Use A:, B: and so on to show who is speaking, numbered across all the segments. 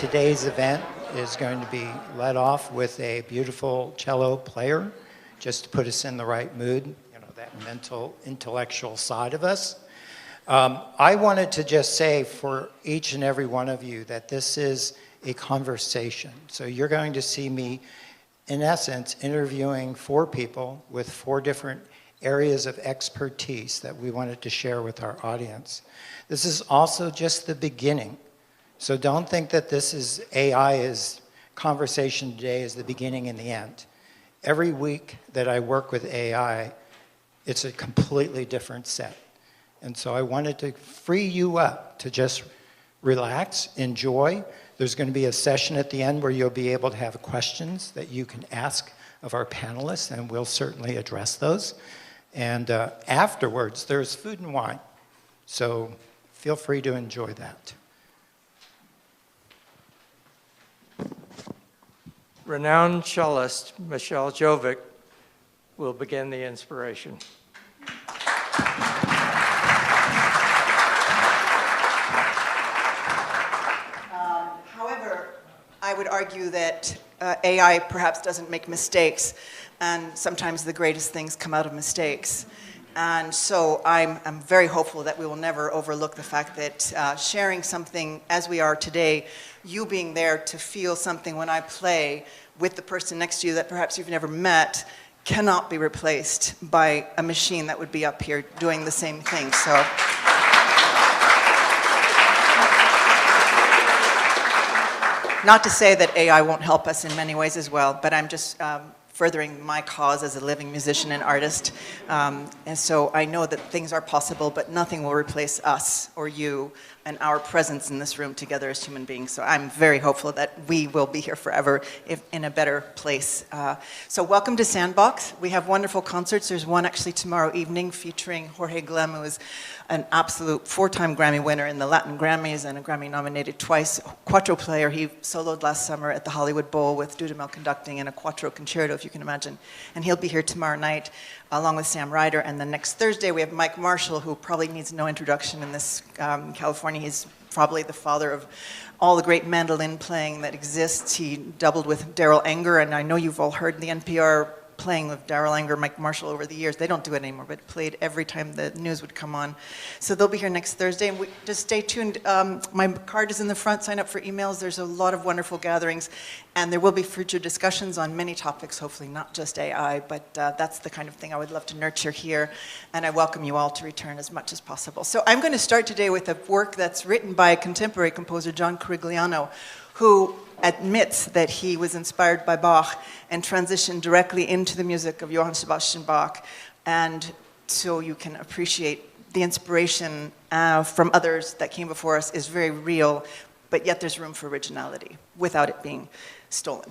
A: today's event is going to be led off with a beautiful cello player, just to put us in the right mood, you know, that mental, intellectual side of us. I wanted to just say for each and every one of you that this is a conversation. So you're going to see me, in essence, interviewing 4 people with 4 different areas of expertise that we wanted to share with our audience. This is also just the beginning. So don't think that this is AI's conversation today is the beginning and the end. Every week that I work with AI, it's a completely different set. And so I wanted to free you up to just relax, enjoy. There's going to be a session at the end where you'll be able to have questions that you can ask of our panelists, and we'll certainly address those. And afterwards, there's food and wine. So feel free to enjoy that.
B: Renowned cellist Michelle Jovic will begin the inspiration.
C: However, I would argue that AI perhaps doesn't make mistakes, and sometimes the greatest things come out of mistakes. And so I'm very hopeful that we will never overlook the fact that sharing something as we are today, you being there to feel something when I play with the person next to you that perhaps you've never met, cannot be replaced by a machine that would be up here doing the same thing. So, not to say that AI won't help us in many ways as well, but I'm just furthering my cause as a living musician and artist. And so I know that things are possible, but nothing will replace us or you and our presence in this room together as human beings. So I'm very hopeful that we will be here forever in a better place. So welcome to Sandbox. We have wonderful concerts. There's one actually tomorrow evening featuring Jorge Glem, who is an absolute 4-time Grammy winner in the Latin Grammys and a Grammy nominated twice. Quattro player. He soloed last summer at the Hollywood Bowl with Dudamel conducting and a quattro concerto, if you can imagine. And he'll be here tomorrow night along with Sam Ryder. And then next Thursday we have Mike Marshall, who probably needs no introduction in this California. He's probably the father of all the great mandolin playing that exists. He doubled with Daryl Anger, and I know you've all heard the NPR playing with Daryl Anger, Mike Marshall over the years. They don't do it anymore, but played every time the news would come on. So they'll be here next Thursday, and just stay tuned. My card is in the front. Sign up for emails. There's a lot of wonderful gatherings, and there will be future discussions on many topics, hopefully not just AI, but that's the kind of thing I would love to nurture here, and I welcome you all to return as much as possible. So I'm going to start today with a work that's written by a contemporary composer, John Corigliano, who admits that he was inspired by Bach and transitioned directly into the music of Johann Sebastian Bach. And so you can appreciate the inspiration from others that came before us is very real, but yet there's room for originality without it being stolen.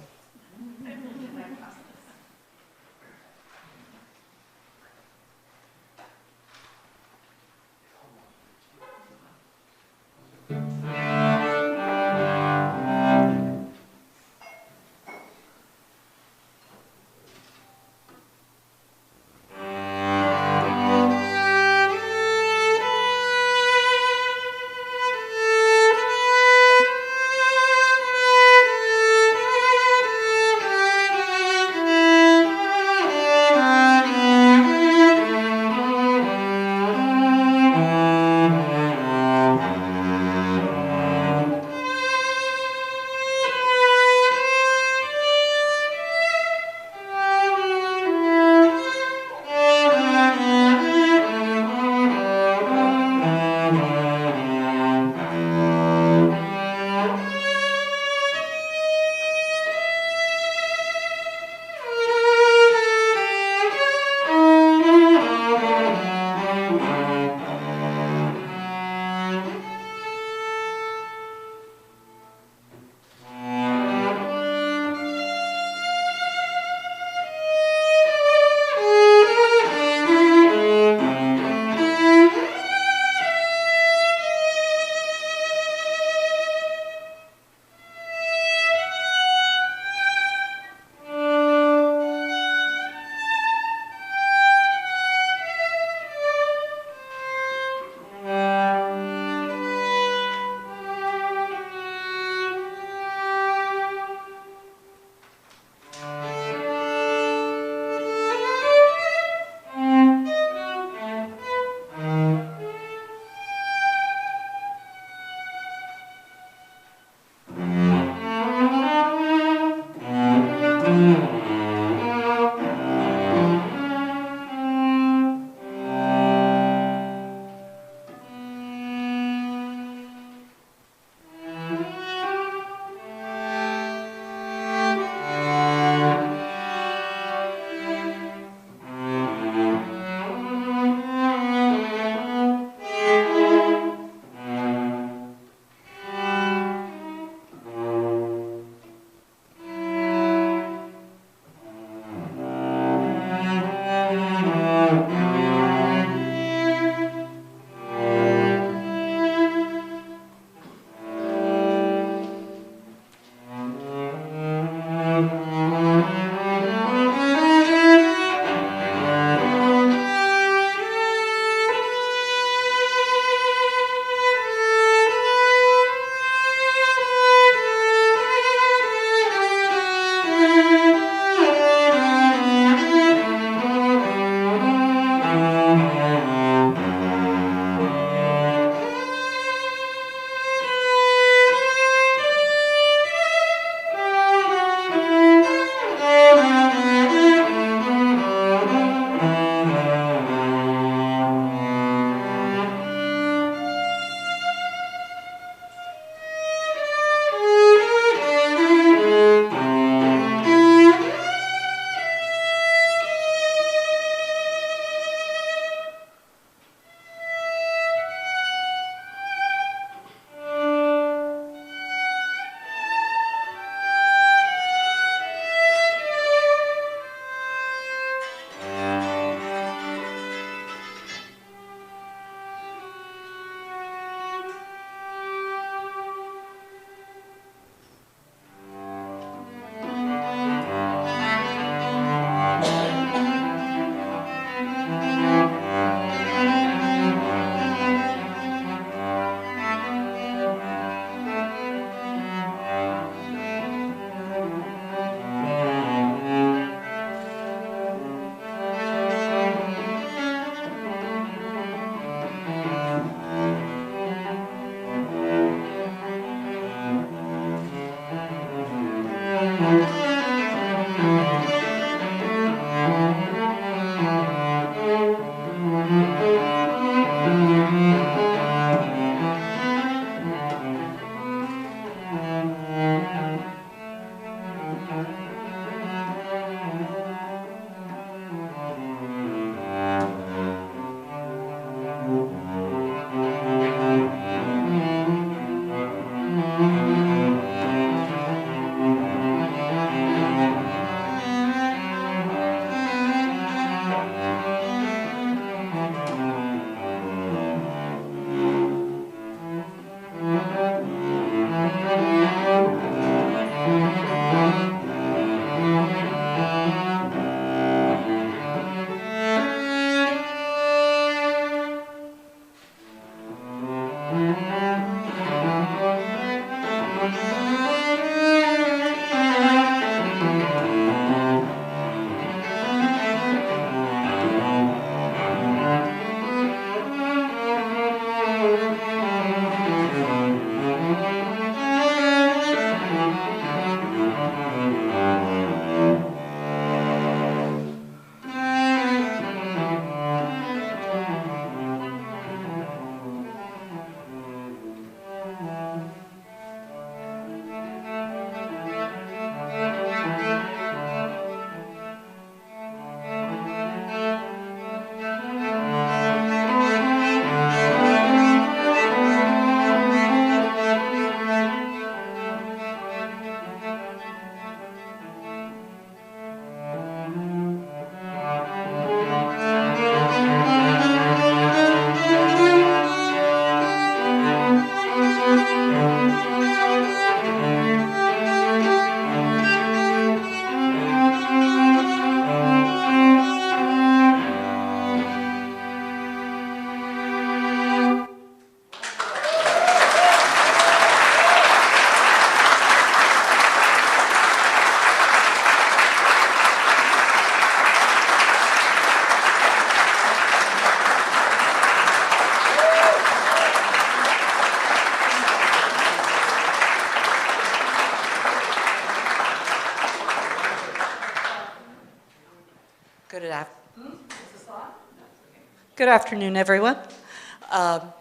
D: Good afternoon, everyone.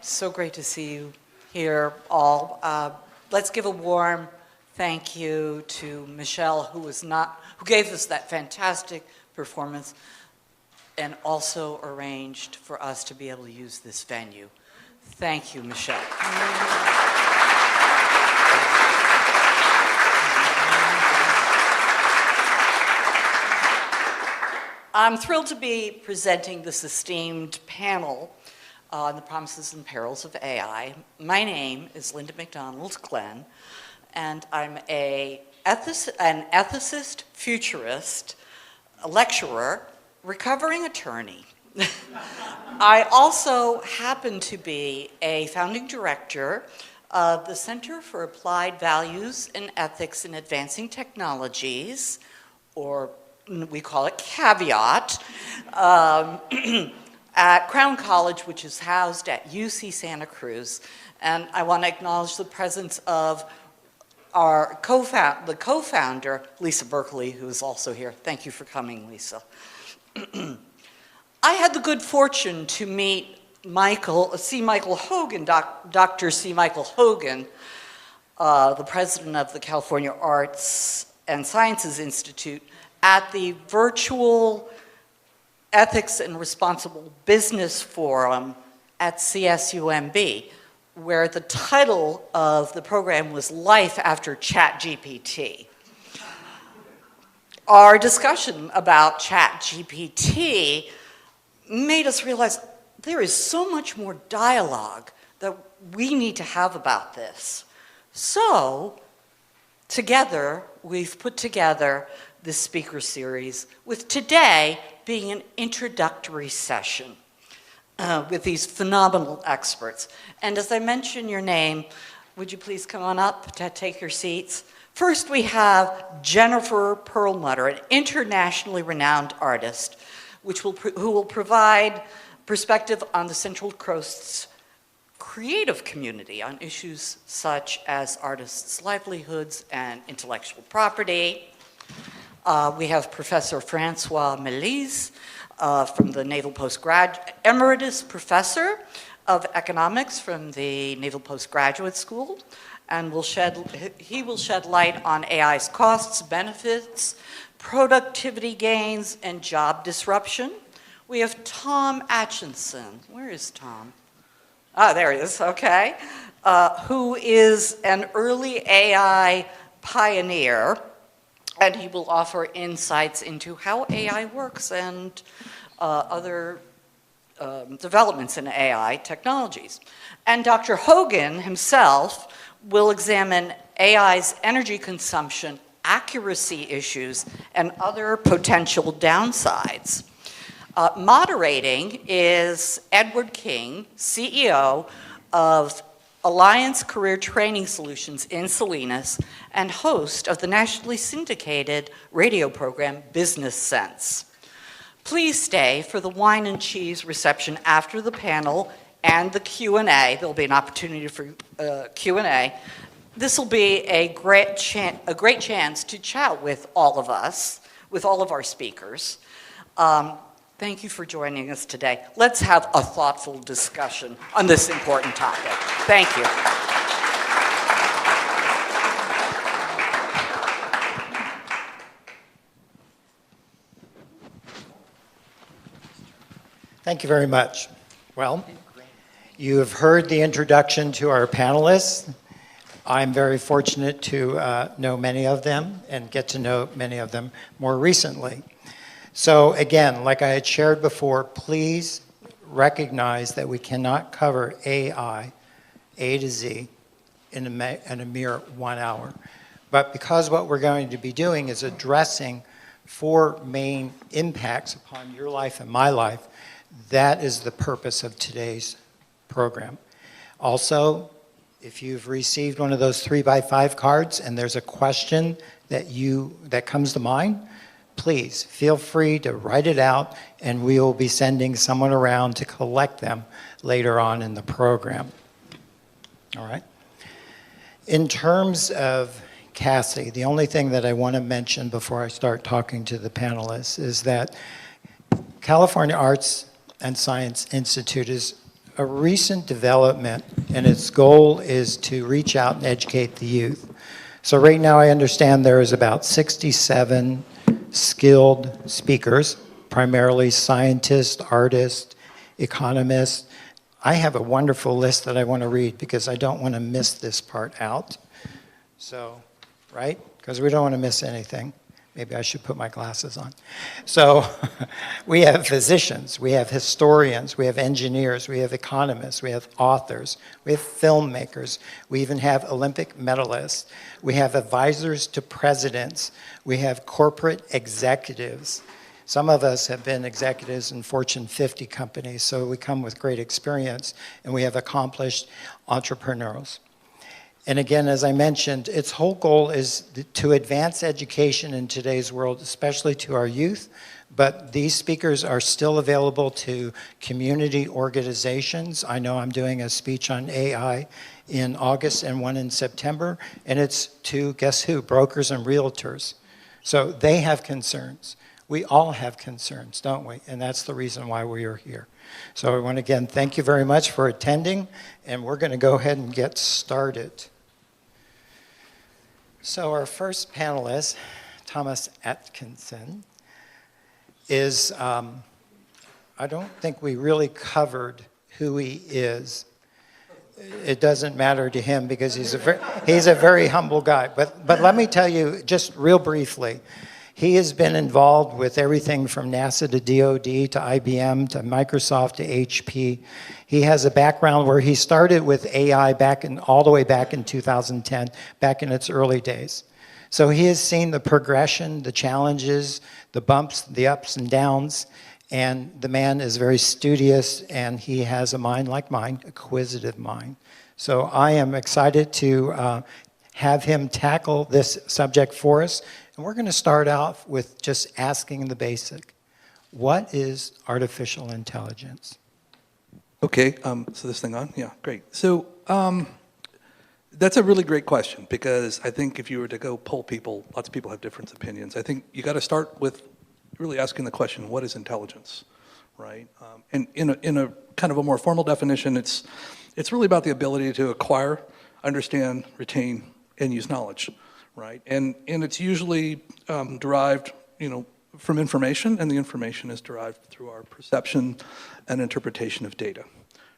D: So great to see you here all. Let's give a warm thank you to Michelle, who gave us that fantastic performance and also arranged for us to be able to use this venue. Thank you, Michelle. I'm thrilled to be presenting this esteemed panel on the promises and perils of AI. My name is Linda McDonald Glenn, and I'm an ethicist, futurist, a lecturer, recovering attorney. I also happen to be a founding director of the Center for Applied Values and Ethics in Advancing Technologies, or we call it Caveat, at Crown College, which is housed at UC Santa Cruz. And I want to acknowledge the presence of our co-founder, Lisa Berkeley, who is also here. Thank you for coming, Lisa. I had the good fortune to meet Dr. C. Michael Hogan, the president of the California Arts and Sciences Institute, at the virtual Ethics and Responsible Business Forum at CSUMB, where the title of the program was Life After ChatGPT. Our discussion about ChatGPT made us realize there is so much more dialogue that we need to have about this. So, together, we've put together this speaker series, with today being an introductory session with these phenomenal experts. And as I mention your name, would you please come on up to take your seats? First, we have Jennifer Perlmutter, an internationally renowned artist, who will provide perspective on the Central Coast's creative community on issues such as artists' livelihoods and intellectual property. We have Professor Francois Melese from the Emeritus Professor of Economics from the Naval Postgraduate School, and he will shed light on AI's costs, benefits, productivity gains, and job disruption. We have Tom Atchison. Where is Tom? Ah, there he is, okay. Who is an early AI pioneer, and he will offer insights into how AI works and other developments in AI technologies. And Dr. Hogan himself will examine AI's energy consumption, accuracy issues, and other potential downsides. Moderating is Edward King, CEO of Alliance Career Training Solutions in Salinas, and host of the nationally syndicated radio program Business Sense. Please stay for the wine and cheese reception after the panel and the Q&A. There'll be an opportunity for Q&A. This will be a great chance to chat with all of us, with all of our speakers. Thank you for joining us today. Let's have a thoughtful discussion on this important topic. Thank you.
A: Thank you very much. Well, you have heard the introduction to our panelists. I'm very fortunate to know many of them and get to know many of them more recently. So again, like I had shared before, please recognize that we cannot cover AI, A to Z, in a mere 1 hour. But because what we're going to be doing is addressing 4 main impacts upon your life and my life, that is the purpose of today's program. Also, if you've received one of those 3x5 cards and there's a question that comes to mind, please feel free to write it out, and we will be sending someone around to collect them later on in the program. All right? In terms of CASI, the only thing that I want to mention before I start talking to the panelists is that California Arts and Science Institute is a recent development, and its goal is to reach out and educate the youth. So right now I understand there is about 67 skilled speakers, primarily scientists, artists, economists. I have a wonderful list that I want to read because I don't want to miss this part out. So, right? Because we don't want to miss anything. Maybe I should put my glasses on. So we have physicians, we have historians, we have engineers, we have economists, we have authors, we have filmmakers, we even have Olympic medalists, we have advisors to presidents, we have corporate executives. Some of us have been executives in Fortune 50 companies, so we come with great experience, and we have accomplished entrepreneurs. And again, as I mentioned, its whole goal is to advance education in today's world, especially to our youth. But these speakers are still available to community organizations. I know I'm doing a speech on AI in August and one in September, and it's to, guess who, brokers and realtors. So they have concerns. We all have concerns, don't we? And that's the reason why we are here. So I want to again thank you very much for attending, and we're going to go ahead and get started. So our first panelist, Thomas Atchison, is, I don't think we really covered who he is. It doesn't matter to him because he's a very humble guy. But let me tell you just real briefly, he has been involved with everything from NASA to DOD to IBM to Microsoft to HP. He has a background where he started with AI all the way back in 2010, back in its early days. So he has seen the progression, the challenges, the bumps, the ups and downs, and the man is very studious, and he has a mind like mine, a acquisitive mind. So I am excited to have him tackle this subject for us. And we're going to start off with just asking the basic. What is artificial intelligence?
E: Okay, so this thing on? Yeah, great. So that's a really great question, because I think if you were to go poll people, lots of people have different opinions. I think you got to start with really asking the question, what is intelligence, right? And in a kind of a more formal definition, it's really about the ability to acquire, understand, retain, and use knowledge. Right, and it's usually derived, from information, and the information is derived through our perception and interpretation of data.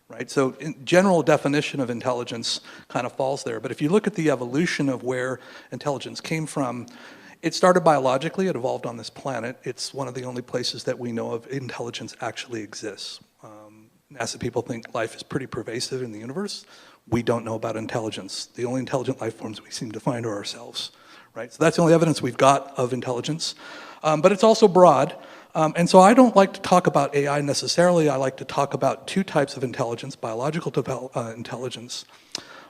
E: Right, so in general definition of intelligence kind of falls there. But if you look at the evolution of where intelligence came from, it started biologically. It evolved on this planet. It's one of the only places that we know of intelligence actually exists. NASA people think life is pretty pervasive in the universe. We don't know about intelligence. The only intelligent life forms we seem to find are ourselves, right? So that's the only evidence we've got of intelligence. But it's also broad. And so I don't like to talk about AI necessarily. I like to talk about two types of intelligence, biological intelligence,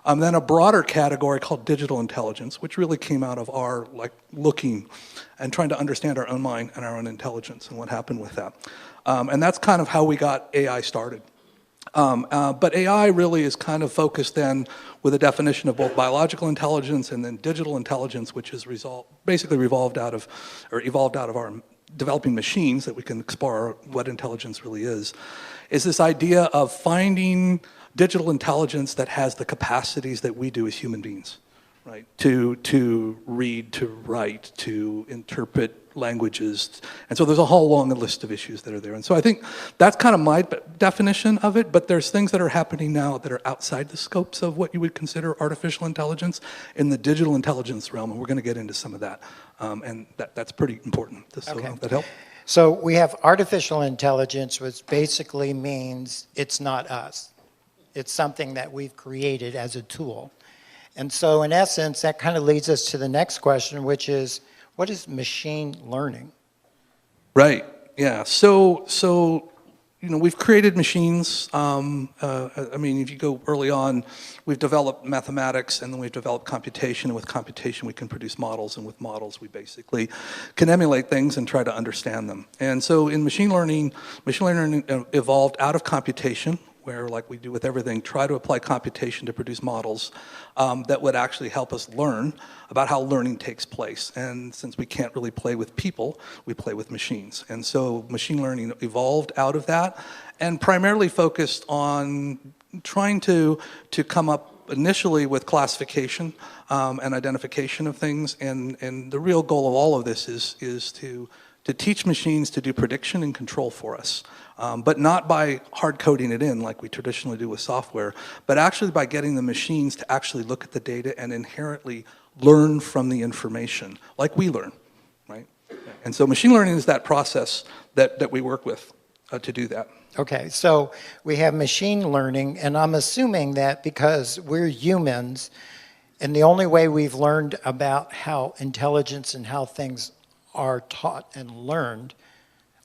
E: then a broader category called digital intelligence, which really came out of our looking and trying to understand our own mind and our own intelligence and what happened with that. And that's kind of how we got AI started. But AI really is kind of focused then with a definition of both biological intelligence and then digital intelligence, which is basically evolved out of our developing machines that we can explore what intelligence really is this idea of finding digital intelligence that has the capacities that we do as human beings, right? To read, to write, to interpret languages. And so there's a whole long list of issues that are there. And so I think that's kind of my definition of it, but there's things that are happening now that are outside the scopes of what you would consider artificial intelligence in the digital intelligence realm, and we're going to get into some of that. And that's pretty important.
A: Okay.
E: That help?
A: So we have artificial intelligence, which basically means it's not us. It's something that we've created as a tool. And so in essence, that kind of leads us to the next question, which is, what is machine learning?
E: Right, yeah. So we've created machines. If you go early on, we've developed mathematics, and then we've developed computation. And with computation, we can produce models. And with models, we basically can emulate things and try to understand them. And so in machine learning evolved out of computation, where, like we do with everything, try to apply computation to produce models that would actually help us learn about how learning takes place. And since we can't really play with people, we play with machines. And so machine learning evolved out of that and primarily focused on trying to come up initially with classification and identification of things. And the real goal of all of this is to teach machines to do prediction and control for us. But not by hard coding it in like we traditionally do with software, but actually by getting the machines to actually look at the data and inherently learn from the information, like we learn, right? And so machine learning is that process that we work with to do that.
A: Okay, so we have machine learning, and I'm assuming that because we're humans, and the only way we've learned about how intelligence and how things are taught and learned,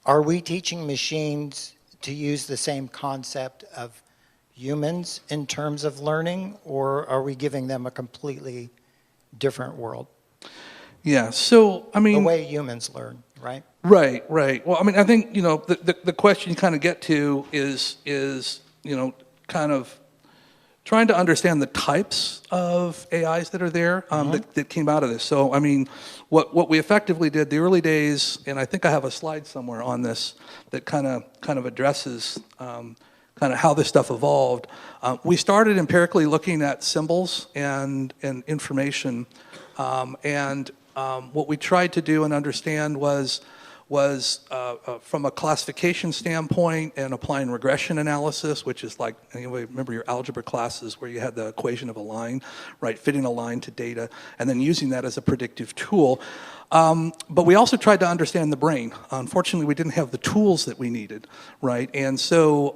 A: are we teaching machines to use the same concept of humans in terms of learning, or are we giving them a completely different world?
E: Yeah, so, I mean...
A: The way humans learn, right?
E: Right, right. Well, I mean, I think, the question you kind of get to is, kind of trying to understand the types of AIs that are there that came out of this. So, I mean, what we effectively did the early days, and I think I have a slide somewhere on this that kind of addresses kind of how this stuff evolved. We started empirically looking at symbols and information, and what we tried to do and understand was from a classification standpoint and applying regression analysis, which is like, anyway, remember your algebra classes where you had the equation of a line, right, fitting a line to data, and then using that as a predictive tool. But we also tried to understand the brain. Unfortunately, we didn't have the tools that we needed, right? And so,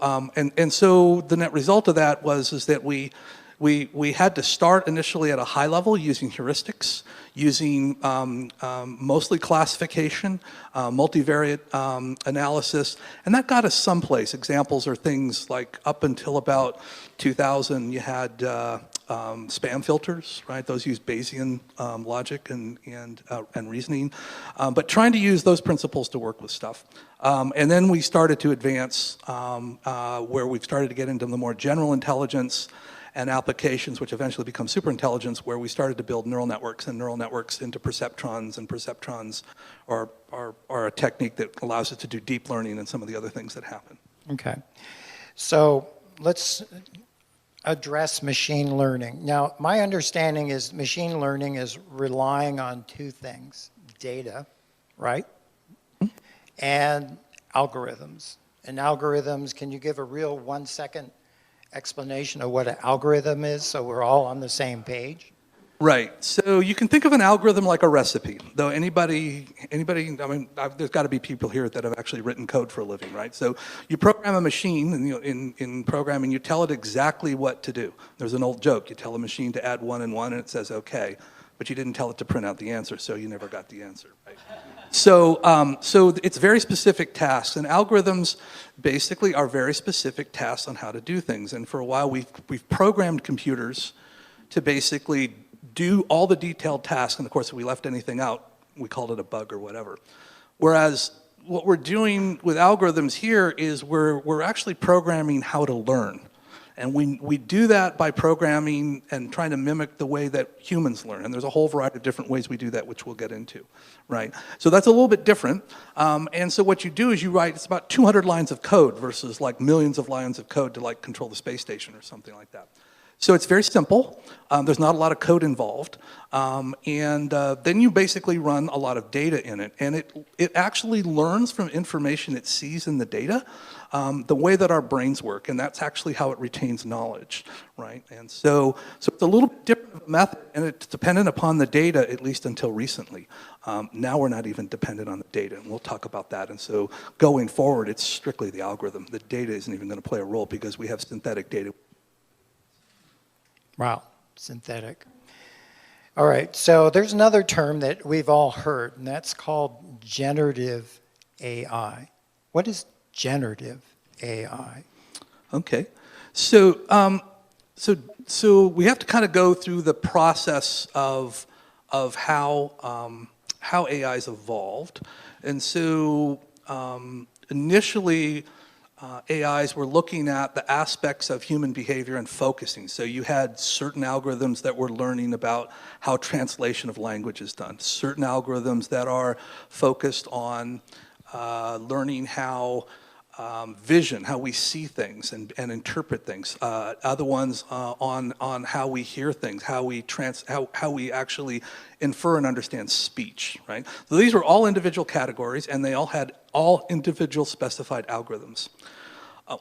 E: so the net result of that is that we had to start initially at a high level using heuristics, using mostly classification, multivariate analysis, and that got us someplace. Examples are things like up until about 2000, you had spam filters, right? Those use Bayesian logic and reasoning, but trying to use those principles to work with stuff. And then we started to advance where we've started to get into the more general intelligence and applications which eventually become superintelligence, where we started to build neural networks and neural networks into perceptrons, and perceptrons are a technique that allows us to do deep learning and some of the other things that happen.
A: Okay. So let's address machine learning. Now, my understanding is machine learning is relying on two things: data, right? And algorithms. And algorithms, can you give a real 1-second explanation of what an algorithm is so we're all on the same page?
E: Right. So you can think of an algorithm like a recipe, though anybody, I mean, there's got to be people here that have actually written code for a living, right? So you program a machine, and in programming, you tell it exactly what to do. There's an old joke. You tell a machine to add 1 and 1, and it says, okay, but you didn't tell it to print out the answer, so you never got the answer, right? So it's very specific tasks, and algorithms basically are very specific tasks on how to do things. And for a while, we've programmed computers to basically do all the detailed tasks, and of course, if we left anything out, we called it a bug or whatever. Whereas what we're doing with algorithms here is we're actually programming how to learn. And we do that by programming and trying to mimic the way that humans learn. And there's a whole variety of different ways we do that, which we'll get into, right? So that's a little bit different. And so what you do is you write, it's about 200 lines of code versus like millions of lines of code to like control the space station or something like that. So it's very simple. There's not a lot of code involved. And then you basically run a lot of data in it. And it actually learns from information it sees in the data, the way that our brains work. And that's actually how it retains knowledge, right? And so it's a little bit different method, and it's dependent upon the data, at least until recently. Now we're not even dependent on the data, and we'll talk about that. And so going forward, it's strictly the algorithm. The data isn't even going to play a role because we have synthetic data.
A: Wow, synthetic. All right, so there's another term that we've all heard, and that's called generative AI. What is generative AI? Okay,
E: so we have to kind of go through the process of how AI's evolved, and so initially AIs were looking at the aspects of human behavior and focusing. So you had certain algorithms that were learning about how translation of language is done, certain algorithms that are focused on learning how vision, how we see things and interpret things. Other ones on how we hear things, how we actually infer and understand speech, right? So these were all individual categories, and they all had individual specified algorithms.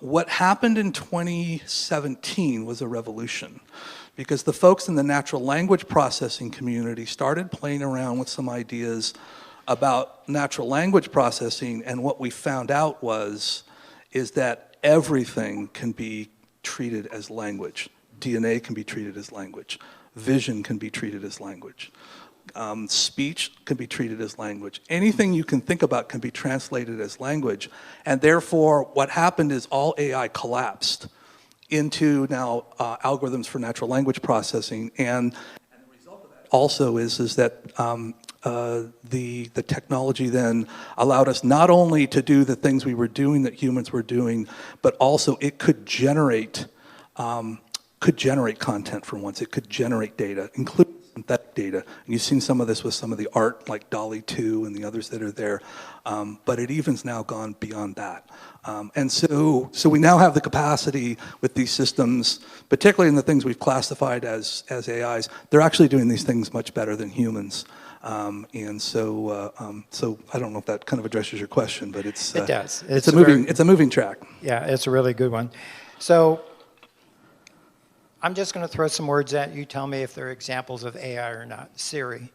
E: What happened in 2017 was a revolution, because the folks in the natural language processing community started playing around with some ideas about natural language processing, and what we found out is that everything can be treated as language. DNA can be treated as language. Vision can be treated as language. Speech can be treated as language. Anything you can think about can be translated as language, and therefore what happened is all AI collapsed into now algorithms for natural language processing, and the result of that also is that the technology then allowed us not only to do the things we were doing that humans were doing, but also it could generate content for once. It could generate data, including synthetic data. And you've seen some of this with some of the art, like DALL-E 2 and the others that are there. But it even's now gone beyond that. And so we now have the capacity with these systems, particularly in the things we've classified as AIs, they're actually doing these things much better than humans. So I don't know if that kind of addresses your question, but it
A: does.
E: It's a moving track.
A: Yeah, it's a really good one. So I'm just going to throw some words at you. Tell me if they're examples of AI or not. Siri.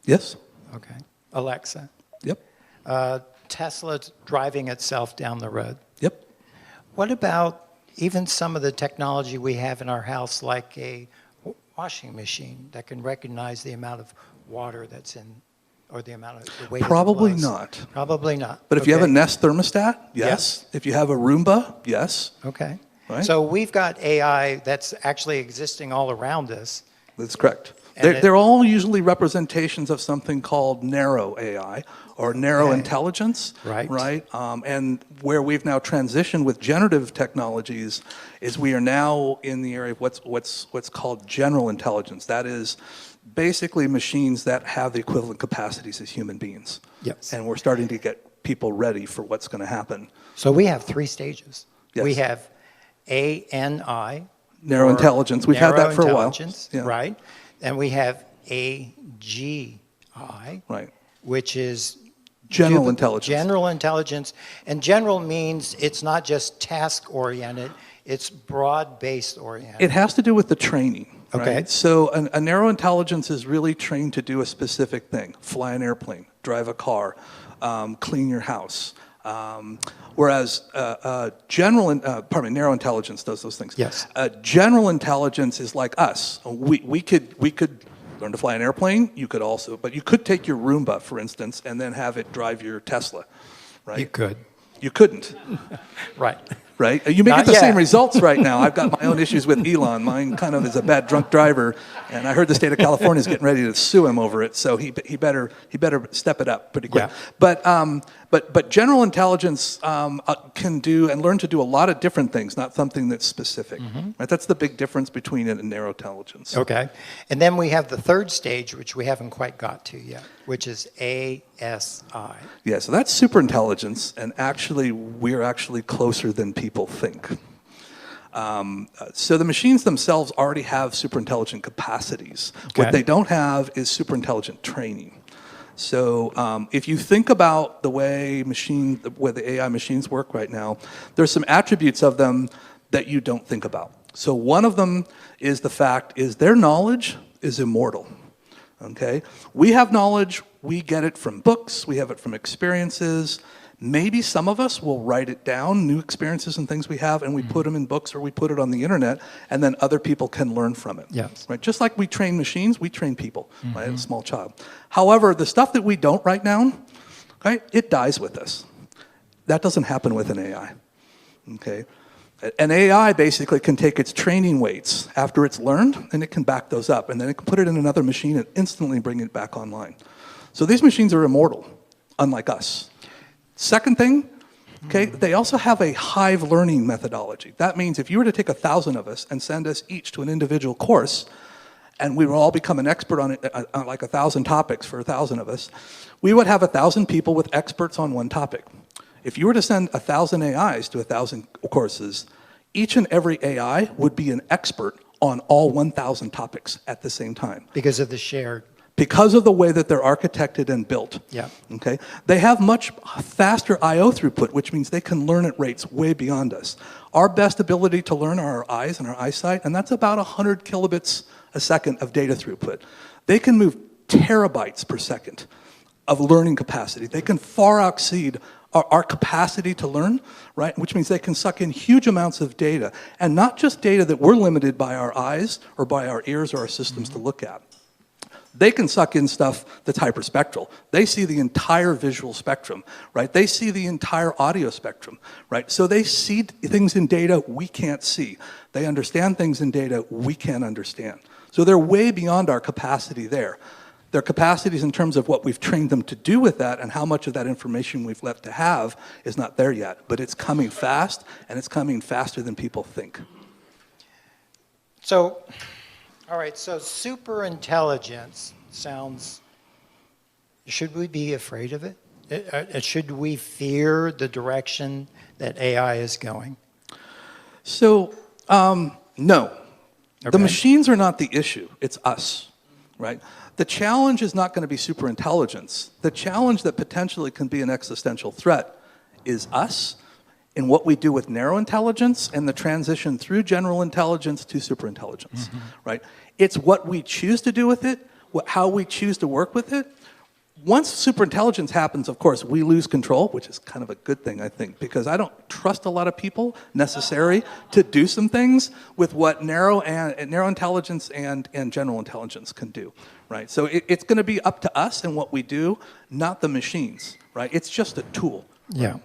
E: Yes.
A: Okay. Alexa.
E: Yep.
A: Tesla driving itself down the road.
E: Yep.
A: What about even some of the technology we have in our house, like a washing machine that can recognize the amount of water that's in, or the amount of the weight
E: Probably
A: of the clothes?
E: not.
A: Probably not.
E: But if you have a Nest thermostat, yes.
A: Yes.
E: If you have a Roomba, yes.
A: Okay.
E: Right.
A: So we've got AI that's actually existing all around us.
E: That's correct.
A: And
E: They're all usually representations of something called narrow AI or narrow
A: Okay.
E: intelligence.
A: Right.
E: Right. And where we've now transitioned with generative technologies is we are now in the area of what's called general intelligence. That is basically machines that have the equivalent capacities as human beings.
A: Yes.
E: And we're starting to get people ready for what's going to happen.
A: So we have three stages.
E: Yes.
A: We have ANI.
E: Narrow
A: or
E: intelligence. We've had that for a while.
A: narrow intelligence,
E: Yeah.
A: right? And we have AGI,
E: Right.
A: which is
E: General intelligence.
A: General intelligence. And general means it's not just task-oriented, it's broad-based oriented.
E: It has to do with the training.
A: Okay.
E: Right? So a narrow intelligence is really trained to do a specific thing: fly an airplane, drive a car, clean your house. Whereas narrow intelligence does those things.
A: Yes.
E: General intelligence is like us. We could learn to fly an airplane. You could also, but you could take your Roomba, for instance, and then have it drive your Tesla, right?
A: You could.
E: You couldn't.
A: Right.
E: Right? You may
A: Not
E: get the
A: yet.
E: same results right now. I've got my own issues with Elon. Mine kind of is a bad drunk driver, and I heard the state of California is getting ready to sue him over it. So he better step it up pretty quick.
A: Yeah.
E: But general intelligence can do and learn to do a lot of different things, not something that's specific. Right? That's the big difference between it and narrow intelligence.
A: Okay. And then we have the third stage, which we haven't quite got to yet, which is ASI.
E: Yeah. So that's super intelligence, and actually we're actually closer than people think. So the machines themselves already have superintelligent capacities.
A: Okay.
E: What they don't have is superintelligent training. So if you think about the way the AI machines work right now, there's some attributes of them that you don't think about. So one of them is the fact is their knowledge is immortal. Okay? We have knowledge, we get it from books, we have it from experiences. Maybe some of us will write it down, new experiences and things we have, and we put them in books or we put it on the internet, and then other people can learn from it.
A: Yes.
E: Right? Just like we train machines, we train people, right? A small child. However, the stuff that we don't write down, right, it dies with us. That doesn't happen with an AI. Okay? An AI basically can take its training weights after it's learned, and it can back those up, and then it can put it in another machine and instantly bring it back online. So these machines are immortal, unlike us. Second thing, Okay, they also have a hive learning methodology. That means if you were to take 1,000 of us and send us each to an individual course, and we would all become an expert on like 1,000 topics for 1,000 of us, we would have 1,000 people with experts on one topic. If you were to send 1,000 AIs to 1,000 courses, each and every AI would be an expert on all 1,000 topics at the same time.
A: Because of the shared.
E: Because of the way that they're architected and built.
A: Yeah.
E: Okay? They have much faster I/O throughput, which means they can learn at rates way beyond us. Our best ability to learn are our eyes and our eyesight, and that's about 100 kilobits a second of data throughput. They can move terabytes per second of learning capacity. They can far exceed our capacity to learn, right? Which means they can suck in huge amounts of data, and not just data that we're limited by our eyes or by our ears or our systems to look at. They can suck in stuff that's hyperspectral. They see the entire visual spectrum, right? They see the entire audio spectrum, right? So they see things in data we can't see. They understand things in data we can't understand. So they're way beyond our capacity there. Their capacities in terms of what we've trained them to do with that and how much of that information we've left to have is not there yet. But it's coming fast, and it's coming faster than people think.
A: So, all right, so super intelligence sounds, should we be afraid of it? Should we fear the direction that AI is going?
E: So, no.
A: Okay.
E: The machines are not the issue, it's us, right? The challenge is not going to be super intelligence. The challenge that potentially can be an existential threat is us in what we do with narrow intelligence and the transition through general intelligence to superintelligence, right? It's what we choose to do with it, how we choose to work with it. Once superintelligence happens, of course, we lose control, which is kind of a good thing, I think, because I don't trust a lot of people necessary to do some things with what narrow intelligence and general intelligence can do, right? So it's going to be up to us and what we do, not the machines, right? It's just a tool.
A: Yeah.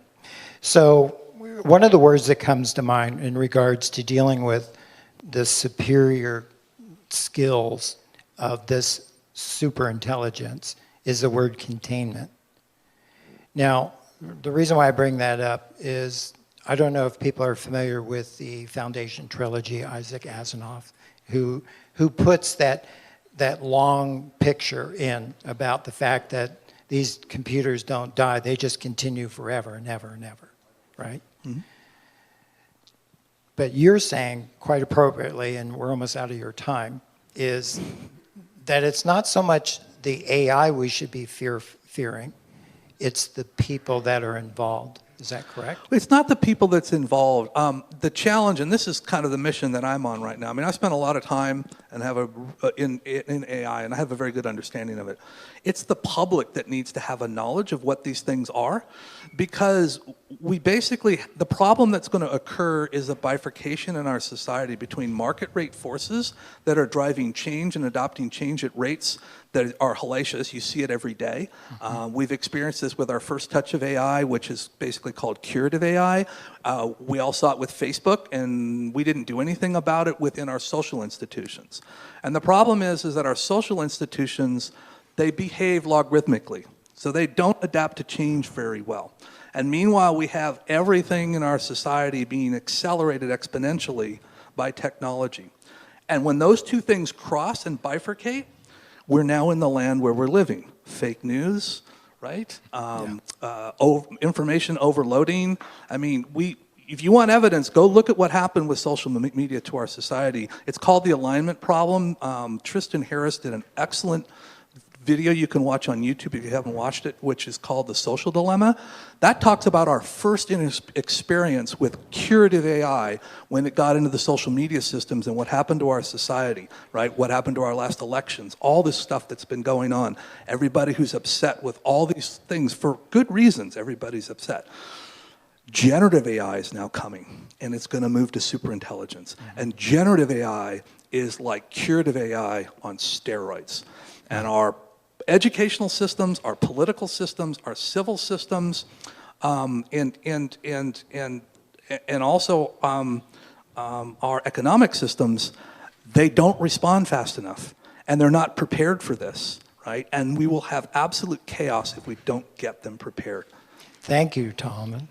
A: So one of the words that comes to mind in regards to dealing with the superior skills of this superintelligence is the word containment. Now, the reason why I bring that up is I don't know if people are familiar with the Foundation trilogy, Isaac Asimov, who puts that long picture in about the fact that these computers don't die, they just continue forever and ever and ever, right? Mm-hmm. But you're saying, quite appropriately, and we're almost out of your time, is that it's not so much the AI we should be fearing, it's the people that are involved. Is that correct?
E: It's not the people that's involved. The challenge, and this is kind of the mission that I'm on right now. I mean, I spent a lot of time and have in AI, and I have a very good understanding of it. It's the public that needs to have a knowledge of what these things are, because we basically, the problem that's going to occur is a bifurcation in our society between market rate forces that are driving change and adopting change at rates that are hellacious. You see it every day. We've experienced this with our first touch of AI, which is basically called curative AI. We all saw it with Facebook, and we didn't do anything about it within our social institutions. And the problem is that our social institutions, they behave logarithmically. So they don't adapt to change very well. And meanwhile, we have everything in our society being accelerated exponentially by technology. And when those two things cross and bifurcate, we're now in the land where we're living. Fake news, right? Information overloading. I mean, if you want evidence, go look at what happened with social media to our society. It's called the alignment problem. Tristan Harris did an excellent video you can watch on YouTube if you haven't watched it, which is called The Social Dilemma. That talks about our first experience with curative AI when it got into the social media systems and what happened to our society, right? What happened to our last elections, all this stuff that's been going on. Everybody who's upset with all these things for good reasons, everybody's upset. Generative AI is now coming, and it's going to move to superintelligence. And generative AI is like curative AI on steroids. And our educational systems, our political systems, our civil systems, and also our economic systems, they don't respond fast enough, and they're not prepared for this, right? And we will have absolute chaos if we don't get them prepared.
A: Thank you, Tom.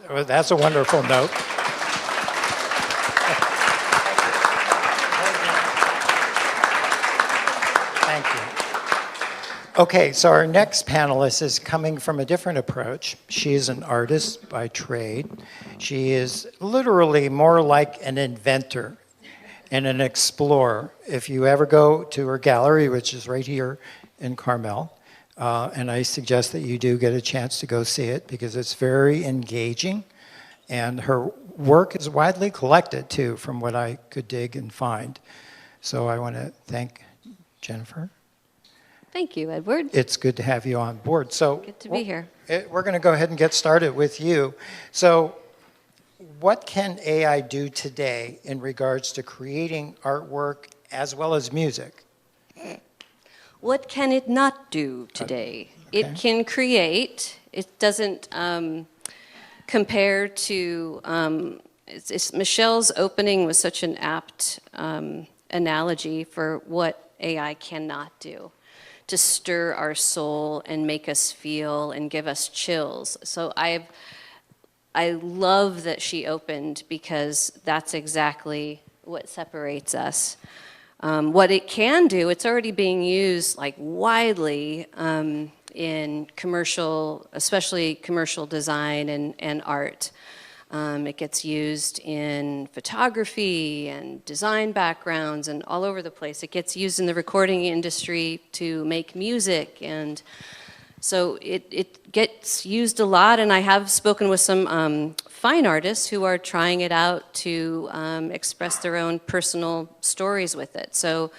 A: Well, that's a wonderful note. Thank you. Okay, so our next panelist is coming from a different approach. She is an artist by trade. She is literally more like an inventor and an explorer. If you ever go to her gallery, which is right here in Carmel, and I suggest that you do get a chance to go see it because it's very engaging, and her work is widely collected too, from what I could dig and find. So I want to thank Jennifer.
F: Thank you, Edward.
A: It's good to have you on board. So
F: Good to be here.
A: We're going to go ahead and get started with you. So what can AI do today in regards to creating artwork as well as music?
F: What can it not do today?
A: Okay.
F: It can create. It doesn't compare to. Michelle's opening was such an apt analogy for what AI cannot do, to stir our soul and make us feel and give us chills. So I love that she opened because that's exactly what separates us. What it can do, it's already being used like widely in commercial, especially commercial design and art. It gets used in photography and design backgrounds and all over the place. It gets used in the recording industry to make music, and so it gets used a lot. And I have spoken with some fine artists who are trying it out to express their own personal stories with it. So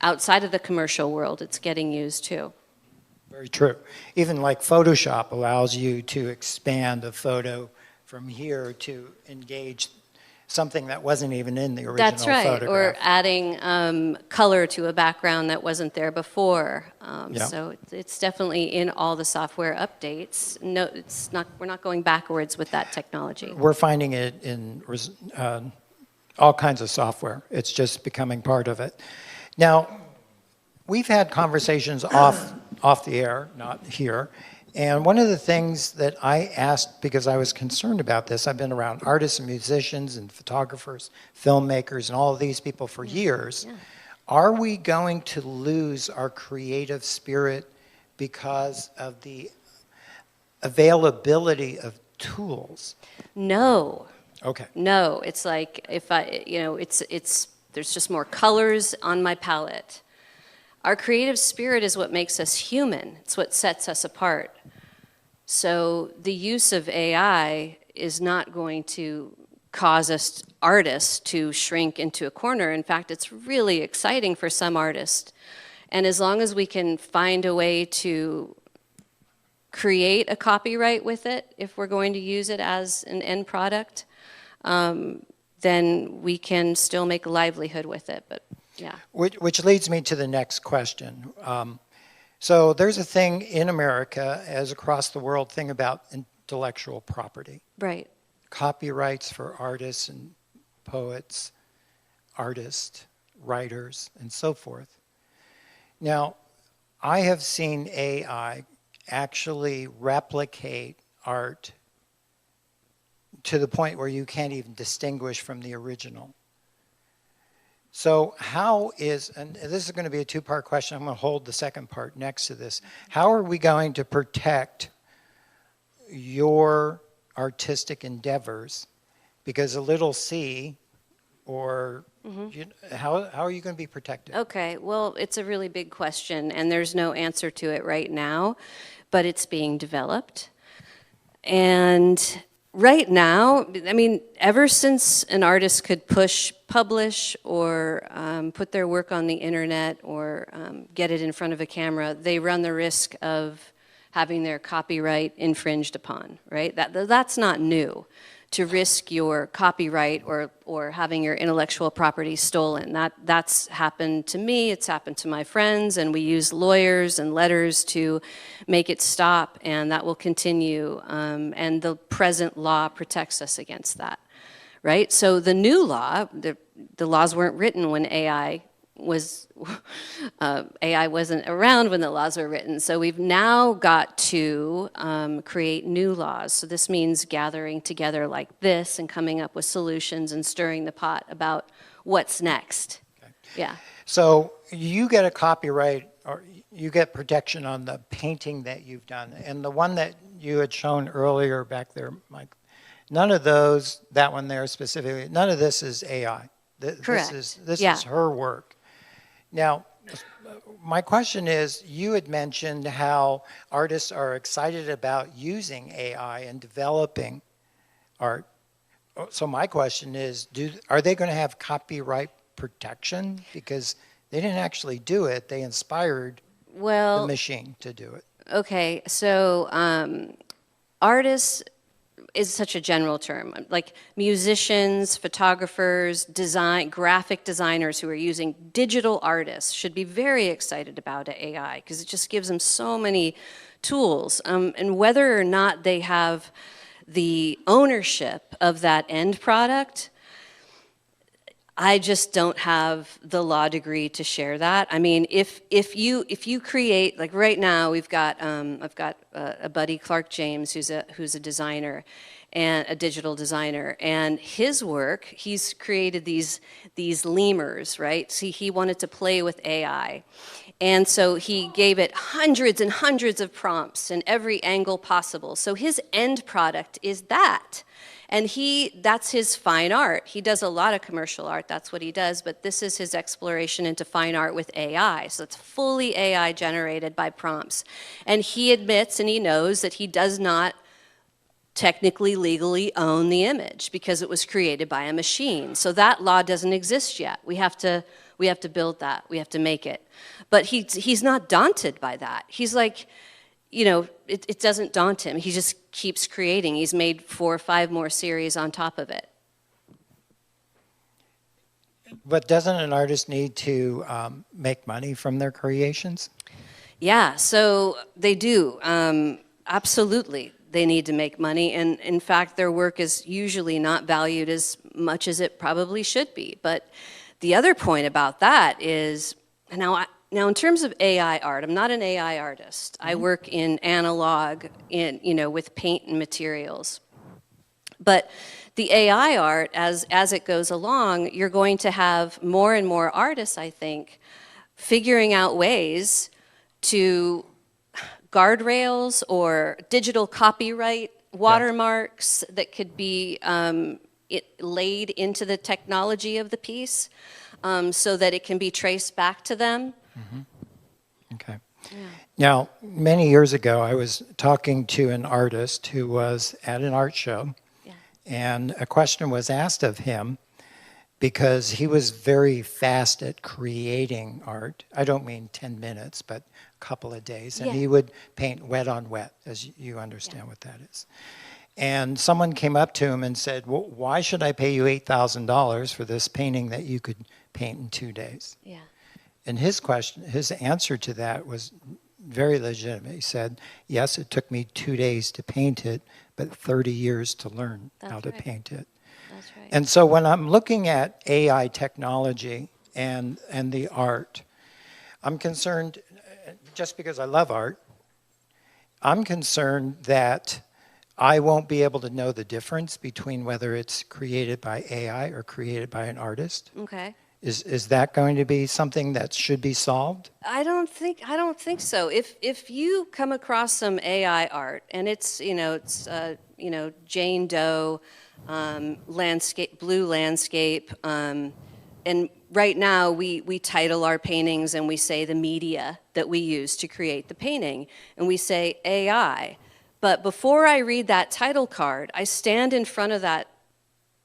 F: outside of the commercial world, it's getting used too.
A: Very true. Even like Photoshop allows you to expand a photo from here to engage something that wasn't even in the original
F: That's right,
A: photograph.
F: or adding color to a background that wasn't there before.
A: Yeah.
F: So it's definitely in all the software updates. No, it's not. We're not going backwards with that technology.
A: We're finding it in all kinds of software. It's just becoming part of it. Now, we've had conversations off the air, not here. And one of the things that I asked, because I was concerned about this, I've been around artists and musicians and photographers, filmmakers, and all of these people for years.
F: Yeah.
A: Are we going to lose our creative spirit because of the availability of tools?
F: No.
A: Okay.
F: No, it's like if there's just more colors on my palette. Our creative spirit is what makes us human. It's what sets us apart. So the use of AI is not going to cause us artists to shrink into a corner. In fact, it's really exciting for some artists. And as long as we can find a way to create a copyright with it, if we're going to use it as an end product, then we can still make a livelihood with it. But yeah.
A: Which leads me to the next question. So there's a thing in America, as across the world, thing about intellectual property.
F: Right.
A: Copyrights for artists and poets, artists, writers, and so forth. Now, I have seen AI actually replicate art to the point where you can't even distinguish from the original. So how is, and this is going to be a two-part question, I'm going to hold the second part next to this. How are we going to protect your artistic endeavors? Because a little C, or how are you going to be protected?
F: Okay, well, it's a really big question, and there's no answer to it right now, but it's being developed. And right now, I mean, ever since an artist could publish, or put their work on the internet, or get it in front of a camera, they run the risk of having their copyright infringed upon, right? That's not new, to risk your copyright or having your intellectual property stolen. That's happened to me, it's happened to my friends, and we use lawyers and letters to make it stop, and that will continue, and the present law protects us against that, right? So the new law, the laws weren't written when AI AI wasn't around when the laws were written. So we've now got to create new laws. So this means gathering together like this and coming up with solutions and stirring the pot about what's next.
A: Okay.
F: Yeah.
A: So you get a copyright, or you get protection on the painting that you've done. And the one that you had shown earlier back there, Mike, none of those, that one there specifically, none of this is AI.
F: Correct.
A: This
F: Yeah.
A: is her work. Now, my question is, you had mentioned how artists are excited about using AI and developing art. So my question is, are they going to have copyright protection? Because they didn't actually do it. They inspired the machine to do it.
F: Okay, so artists is such a general term. Like musicians, photographers, graphic designers who are using digital artists should be very excited about AI because it just gives them so many tools. And whether or not they have the ownership of that end product, I just don't have the law degree to share that. I mean, if you create, like right now, I've got a buddy, Clark James, who's a designer and a digital designer, and his work, he's created these lemurs, right? See, he wanted to play with AI, and so he gave it hundreds and hundreds of prompts in every angle possible. So his end product is that. And that's his fine art. He does a lot of commercial art, that's what he does, but this is his exploration into fine art with AI. So it's fully AI generated by prompts. And he admits and he knows that he does not technically, legally own the image because it was created by a machine. So that law doesn't exist yet. We have to build that, we have to make it. But he's not daunted by that. He's like, you know, it doesn't daunt him. He just keeps creating. He's made 4 or 5 more series on top of it.
A: But doesn't an artist need to make money from their creations?
F: Yeah, so they do. Absolutely, they need to make money. And in fact, their work is usually not valued as much as it probably should be. But the other point about that is, now in terms of AI art, I'm not an AI artist. I work in analog, with paint and materials. But the AI art, as it goes along, you're going to have more and more artists, I think, figuring out ways to guardrails or digital copyright watermarks that could be laid into the technology of the piece so that it can be traced back to them.
A: Mm-hmm. Okay. Yeah. Now, many years ago, I was talking to an artist who was at an art show, and a question was asked of him because he was very fast at creating art. I don't mean 10 minutes, but a couple of days. And he would paint wet on wet, as you understand what that is. And someone came up to him and said, well, why should I pay you $8,000 for this painting that you could paint in 2 days? Yeah. And his answer to that was very legitimate. He said, yes, it took me 2 days to paint it, but 30 years to learn how to paint it. That's right. And so when I'm looking at AI technology and the art, I'm concerned, just because I love art, I'm concerned that I won't be able to know the difference between whether it's created by AI or created by an artist. Okay. Is that going to be something that should be solved? I don't think so. If you come across some AI art and it's Jane Doe, landscape, blue landscape, and right now we title our paintings and we say the media that we use to create the painting, and we say AI. But before I read that title card, I stand in front of that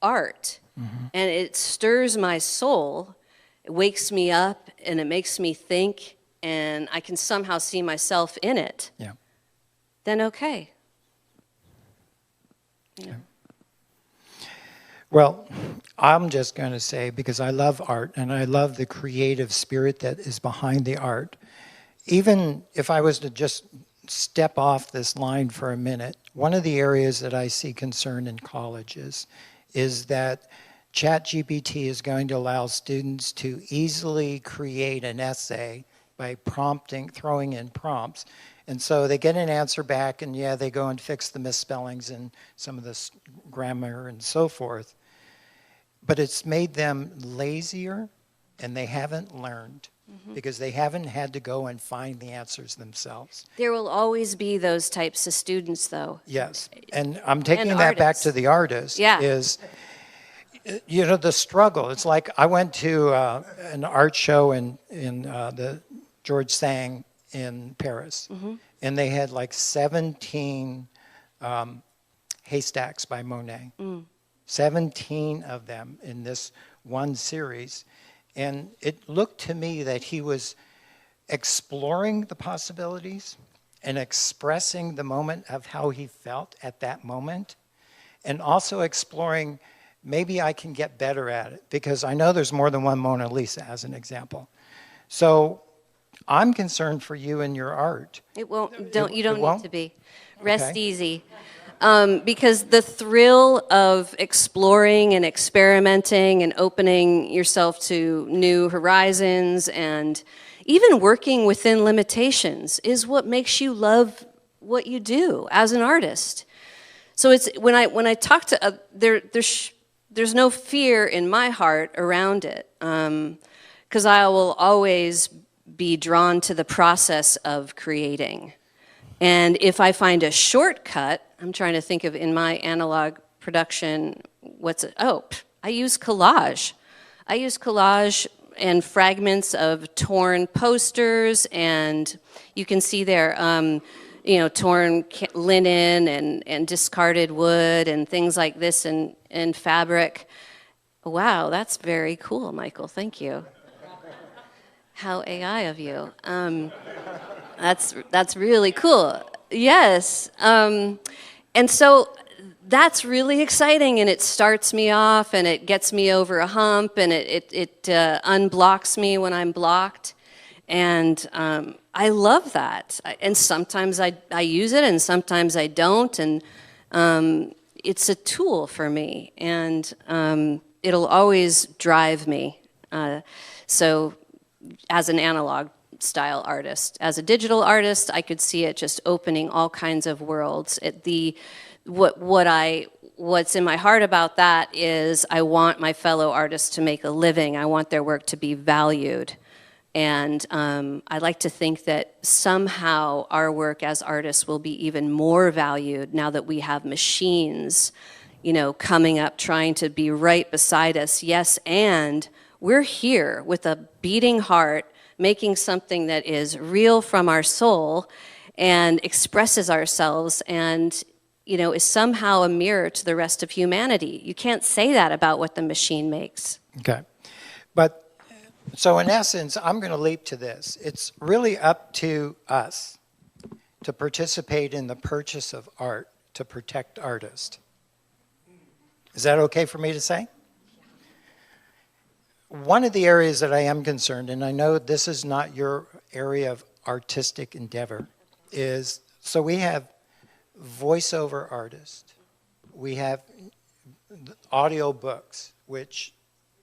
A: art. Mm-hmm. And it stirs my soul, it wakes me up, and it makes me think, and I can somehow see myself in it. Yeah. Then okay. Yeah. Well, I'm just going to say, because I love art, and I love the creative spirit that is behind the art, even if I was to just step off this line for a minute, one of the areas that I see concern in colleges is that ChatGPT is going to allow students to easily create an essay by throwing in prompts. And so they get an answer back, and yeah, they go and fix the misspellings and some of the grammar and so forth. But it's made them lazier, and they haven't learned because they haven't had to go and find the answers themselves.
F: There will always be those types of students, though.
A: Yes, and I'm taking
F: And
A: that back
F: artists.
A: to the artist.
F: Yeah.
A: Is, you know, the struggle. It's like I went to an art show in the George Sang in Paris, and they had like 17 haystacks by Monet. 17 of them in this one series. And it looked to me that he was exploring the possibilities and expressing the moment of how he felt at that moment, and also exploring maybe I can get better at it, because I know there's more than one Mona Lisa as an example. So I'm concerned for you and your art.
F: It won't. You
A: It
F: don't
A: won't?
F: need to be. Rest
A: Okay.
F: easy. Because the thrill of exploring and experimenting and opening yourself to new horizons and even working within limitations is what makes you love what you do as an artist. So it's when I talk to there's no fear in my heart around it, because I will always be drawn to the process of creating. And if I find a shortcut, I'm trying to think of in my analog production, I use collage. I use collage and fragments of torn posters, and you can see there, torn linen and discarded wood and things like this and fabric. Wow, that's very cool, Michael. Thank you. How AI of you. That's really cool. Yes. And so that's really exciting, and it starts me off, and it gets me over a hump, and it unblocks me when I'm blocked. And I love that. And sometimes I use it, and sometimes I don't. And it's a tool for me, and it'll always drive me. So as an analog style artist. As a digital artist, I could see it just opening all kinds of worlds. What's in my heart about that is I want my fellow artists to make a living. I want their work to be valued. And I like to think that somehow our work as artists will be even more valued now that we have machines, coming up, trying to be right beside us. Yes, and we're here with a beating heart, making something that is real from our soul and expresses ourselves and, is somehow a mirror to the rest of humanity. You can't say that about what the machine makes.
A: Okay. But, so in essence, I'm going to leap to this. It's really up to us to participate in the purchase of art to protect artists. Is that okay for me to say? One of the areas that I am concerned, and I know this is not your area of artistic endeavor, is so we have voiceover artists. We have audio books, which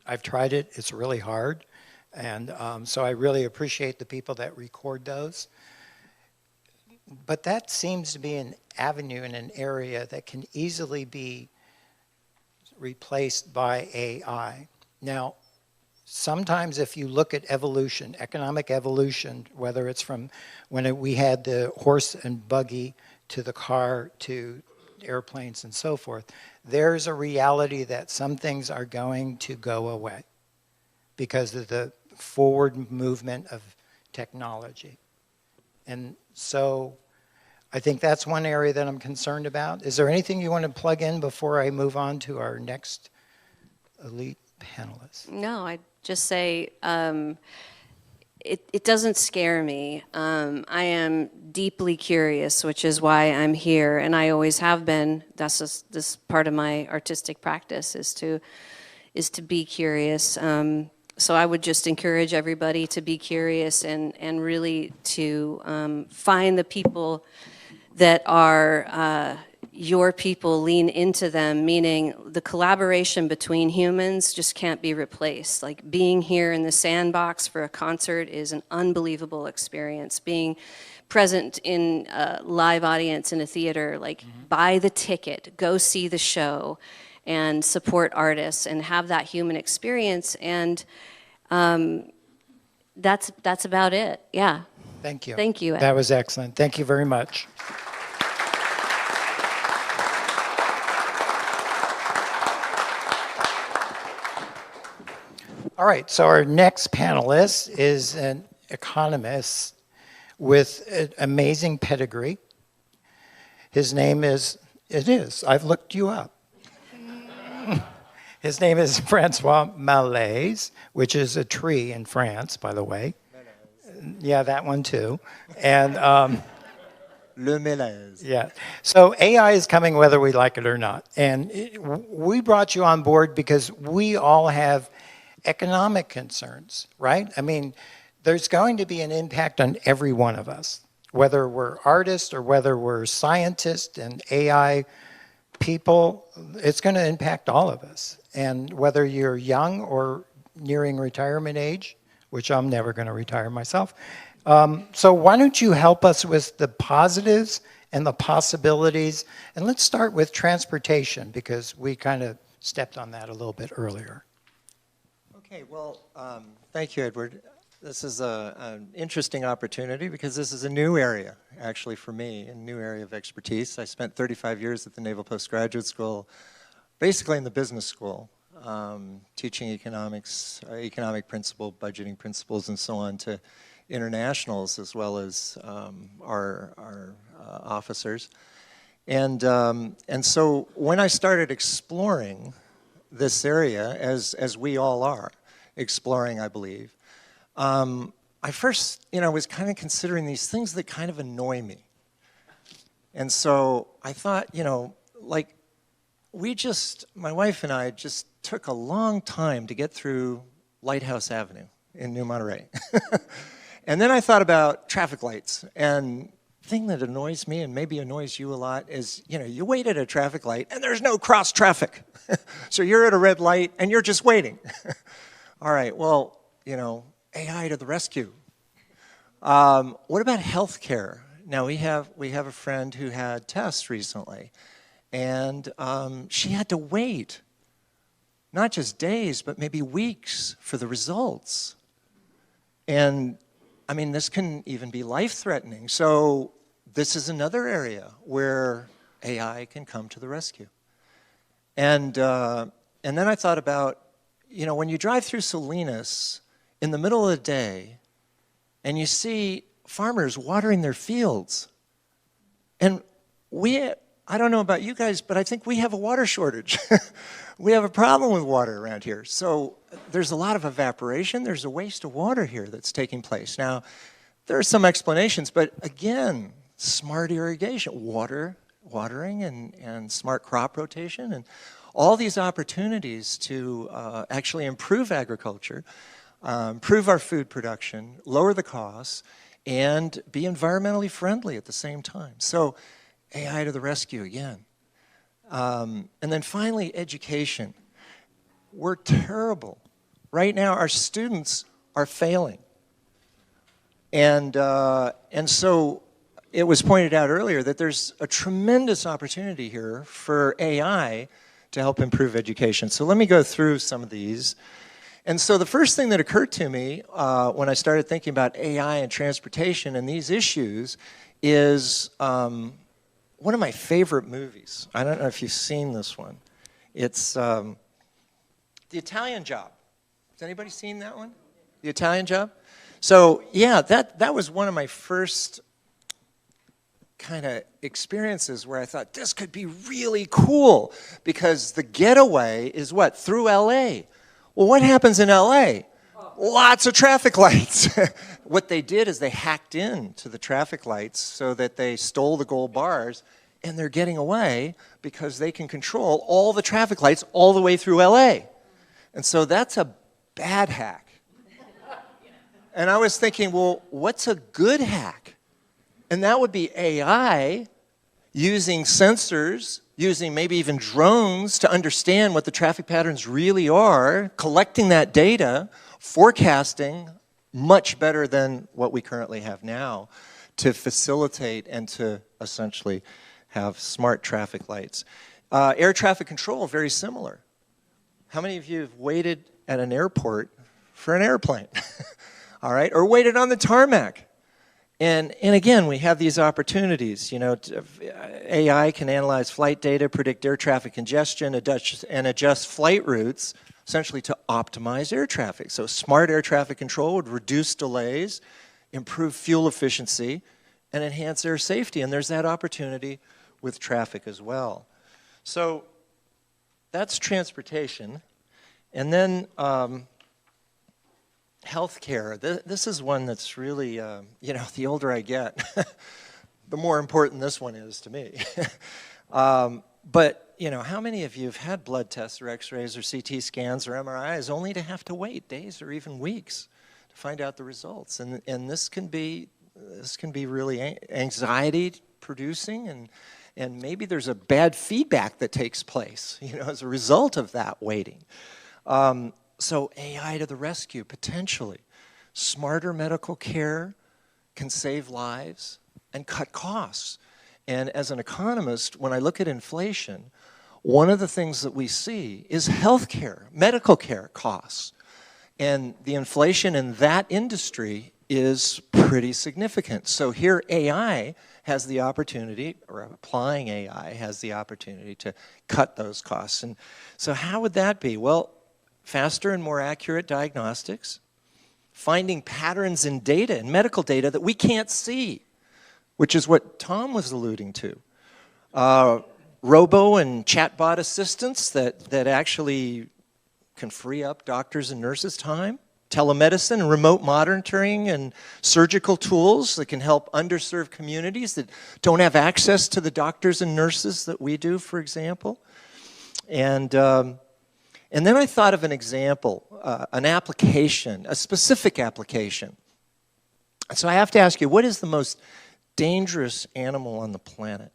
A: I've tried it. It's really hard. And so I really appreciate the people that record those. But that seems to be an avenue in an area that can easily be replaced by AI. Now, sometimes if you look at evolution, economic evolution, whether it's from when we had the horse and buggy to the car to airplanes and so forth, there's a reality that some things are going to go away because of the forward movement of technology. And so I think that's one area that I'm concerned about. Is there anything you want to plug in before I move on to our next elite panelists?
F: No, I'd just say it doesn't scare me. I am deeply curious, which is why I'm here, and I always have been. That's just this part of my artistic practice is to be curious. So I would just encourage everybody to be curious and really to find the people that are your people lean into them, meaning the collaboration between humans just can't be replaced. Like being here in the Sandbox for a concert is an unbelievable experience. Being present in a live audience in a theater, like buy the ticket, go see the show, and support artists and have that human experience. And that's about it. Yeah.
A: Thank you.
F: Thank you, Ed.
A: That was excellent. Thank you very much. All right, so our next panelist is an economist with an amazing pedigree. His name is, I've looked you up. His name is Francois Melese, which is a tree in France, by the way. Yeah, that one too. And
G: Le Melese.
A: yeah, so AI is coming whether we like it or not. And we brought you on board because we all have economic concerns, right? I mean, there's going to be an impact on every one of us, whether we're artists or whether we're scientists and AI people, it's going to impact all of us. And whether you're young or nearing retirement age, which I'm never going to retire myself. So why don't you help us with the positives and the possibilities? And let's start with transportation, because we kind of stepped on that a little bit earlier.
G: Okay, well, thank you, Edward. This is an interesting opportunity because this is a new area, actually, for me, a new area of expertise. I spent 35 years at the Naval Postgraduate School, basically in the business school, teaching economics, economic principle, budgeting principles, and so on to internationals as well as our officers. And so when I started exploring this area, as we all are exploring, I believe, I first, was kind of considering these things that kind of annoy me. And so I thought, like, my wife and I just took a long time to get through Lighthouse Avenue in New Monterey. And then I thought about traffic lights. And the thing that annoys me and maybe annoys you a lot is, you wait at a traffic light and there's no cross traffic. So you're at a red light and you're just waiting. All right, well, AI to the rescue. What about healthcare? Now we have a friend who had tests recently, and she had to wait, not just days, but maybe weeks for the results. And I mean, this can even be life-threatening. So this is another area where AI can come to the rescue. And then I thought about, when you drive through Salinas in the middle of the day and you see farmers watering their fields, and I don't know about you guys, but I think we have a water shortage. We have a problem with water around here. So there's a lot of evaporation. There's a waste of water here that's taking place. Now, there are some explanations, but again, smart irrigation, watering and smart crop rotation, and all these opportunities to actually improve agriculture, improve our food production, lower the costs, and be environmentally friendly at the same time. So AI to the rescue again. And then finally, education. We're terrible. Right now, our students are failing. And so it was pointed out earlier that there's a tremendous opportunity here for AI to help improve education. So let me go through some of these. And so the first thing that occurred to me when I started thinking about AI and transportation and these issues is one of my favorite movies. I don't know if you've seen this one. It's The Italian Job. Has anybody seen that one? The Italian Job? So yeah, that was one of my first kind of experiences where I thought this could be really cool because the getaway is what? Through LA. Well, what happens in LA? Lots of traffic lights. What they did is they hacked into the traffic lights so that they stole the gold bars, and they're getting away because they can control all the traffic lights all the way through LA. And so that's a bad hack. And I was thinking, well, what's a good hack? And that would be AI using sensors, using maybe even drones to understand what the traffic patterns really are, collecting that data, forecasting much better than what we currently have now to facilitate and to essentially have smart traffic lights. Air traffic control, very similar. How many of you have waited at an airport for an airplane? All right, or waited on the tarmac? And again, we have these opportunities. You know, AI can analyze flight data, predict air traffic congestion, and adjust flight routes, essentially to optimize air traffic. So smart air traffic control would reduce delays, improve fuel efficiency, and enhance air safety. And there's that opportunity with traffic as well. So that's transportation. And then healthcare. This is one that's really, you know, the older I get, the more important this one is to me. But, you know, how many of you have had blood tests or x-rays or CT scans or MRIs only to have to wait days or even weeks to find out the results? And this can be really anxiety producing, and maybe there's a bad feedback that takes place, you know, as a result of that waiting. So AI to the rescue, potentially. Smarter medical care can save lives and cut costs. And as an economist, when I look at inflation, one of the things that we see is healthcare, medical care costs. And the inflation in that industry is pretty significant. So here AI has the opportunity, or applying AI has the opportunity to cut those costs. And so how would that be? Well, faster and more accurate diagnostics, finding patterns in data, in medical data that we can't see, which is what Tom was alluding to. Robo and chatbot assistants that actually can free up doctors and nurses' time, telemedicine and remote monitoring and surgical tools that can help underserved communities that don't have access to the doctors and nurses that we do, for example. And then I thought of an example, an application, a specific application. So I have to ask you, what is the most dangerous animal on the planet?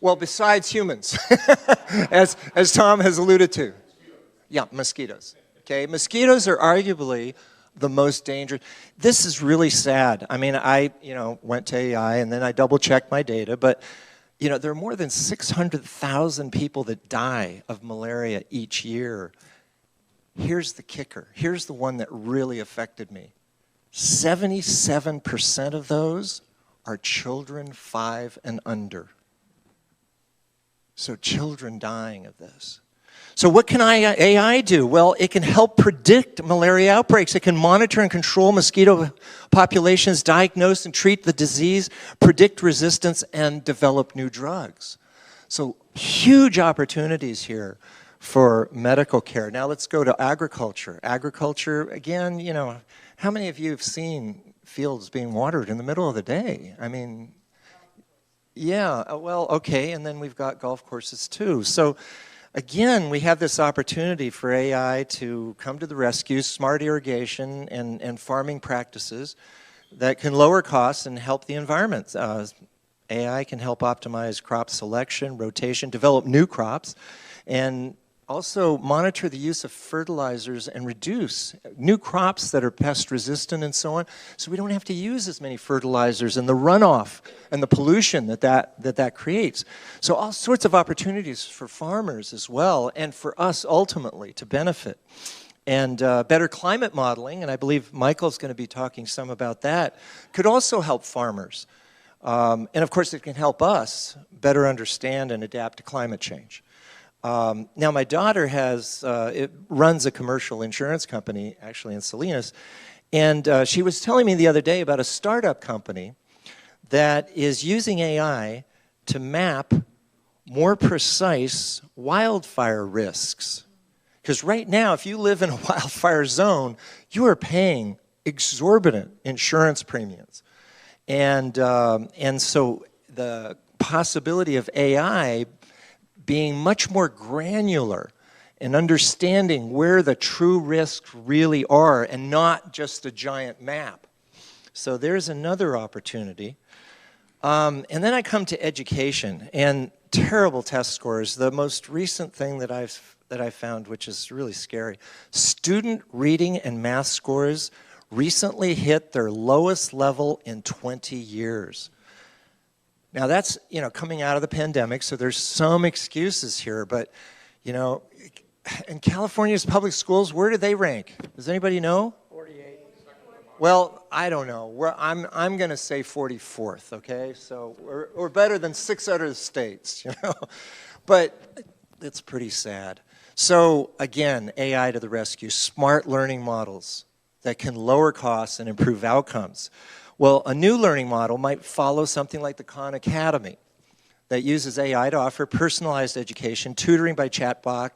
G: Well, besides humans, as Tom has alluded to. Yeah, mosquitoes. Okay, mosquitoes are arguably the most dangerous. This is really sad. I mean, I went to AI and then I double-checked my data, but you know, there are more than 600,000 people that die of malaria each year. Here's the kicker. Here's the one that really affected me. 77% of those are children 5 and under. So children dying of this. So what can AI do? Well, it can help predict malaria outbreaks. It can monitor and control mosquito populations, diagnose and treat the disease, predict resistance, and develop new drugs. So huge opportunities here for medical care. Now let's go to agriculture. Agriculture, again, you know, how many of you have seen fields being watered in the middle of the day? I mean, yeah, well, okay, and then we've got golf courses too. So again, we have this opportunity for AI to come to the rescue, smart irrigation and farming practices that can lower costs and help the environment. AI can help optimize crop selection, rotation, develop new crops, and also monitor the use of fertilizers and reduce new crops that are pest resistant and so on, so we don't have to use as many fertilizers and the runoff and the pollution that creates. So all sorts of opportunities for farmers as well, and for us ultimately to benefit. And better climate modeling, and I believe Michael's going to be talking some about that, could also help farmers. And of course it can help us better understand and adapt to climate change. Now my daughter runs a commercial insurance company, actually in Salinas, and she was telling me the other day about a startup company that is using AI to map more precise wildfire risks. Because right now, if you live in a wildfire zone, you are paying exorbitant insurance premiums. And so the possibility of AI being much more granular and understanding where the true risks really are and not just a giant map. So there's another opportunity. And then I come to education and terrible test scores. The most recent thing that I found, which is really scary, student reading and math scores recently hit their lowest level in 20 years. Now that's, coming out of the pandemic, so there's some excuses here, but, in California's public schools, where do they rank? Does anybody know?
B: 48.
G: Well, I don't know. I'm going to say 44th, okay? So we're better than 6 other states, But it's pretty sad. So again, AI to the rescue, smart learning models that can lower costs and improve outcomes. Well, a new learning model might follow something like the Khan Academy that uses AI to offer personalized education, tutoring by chatbots,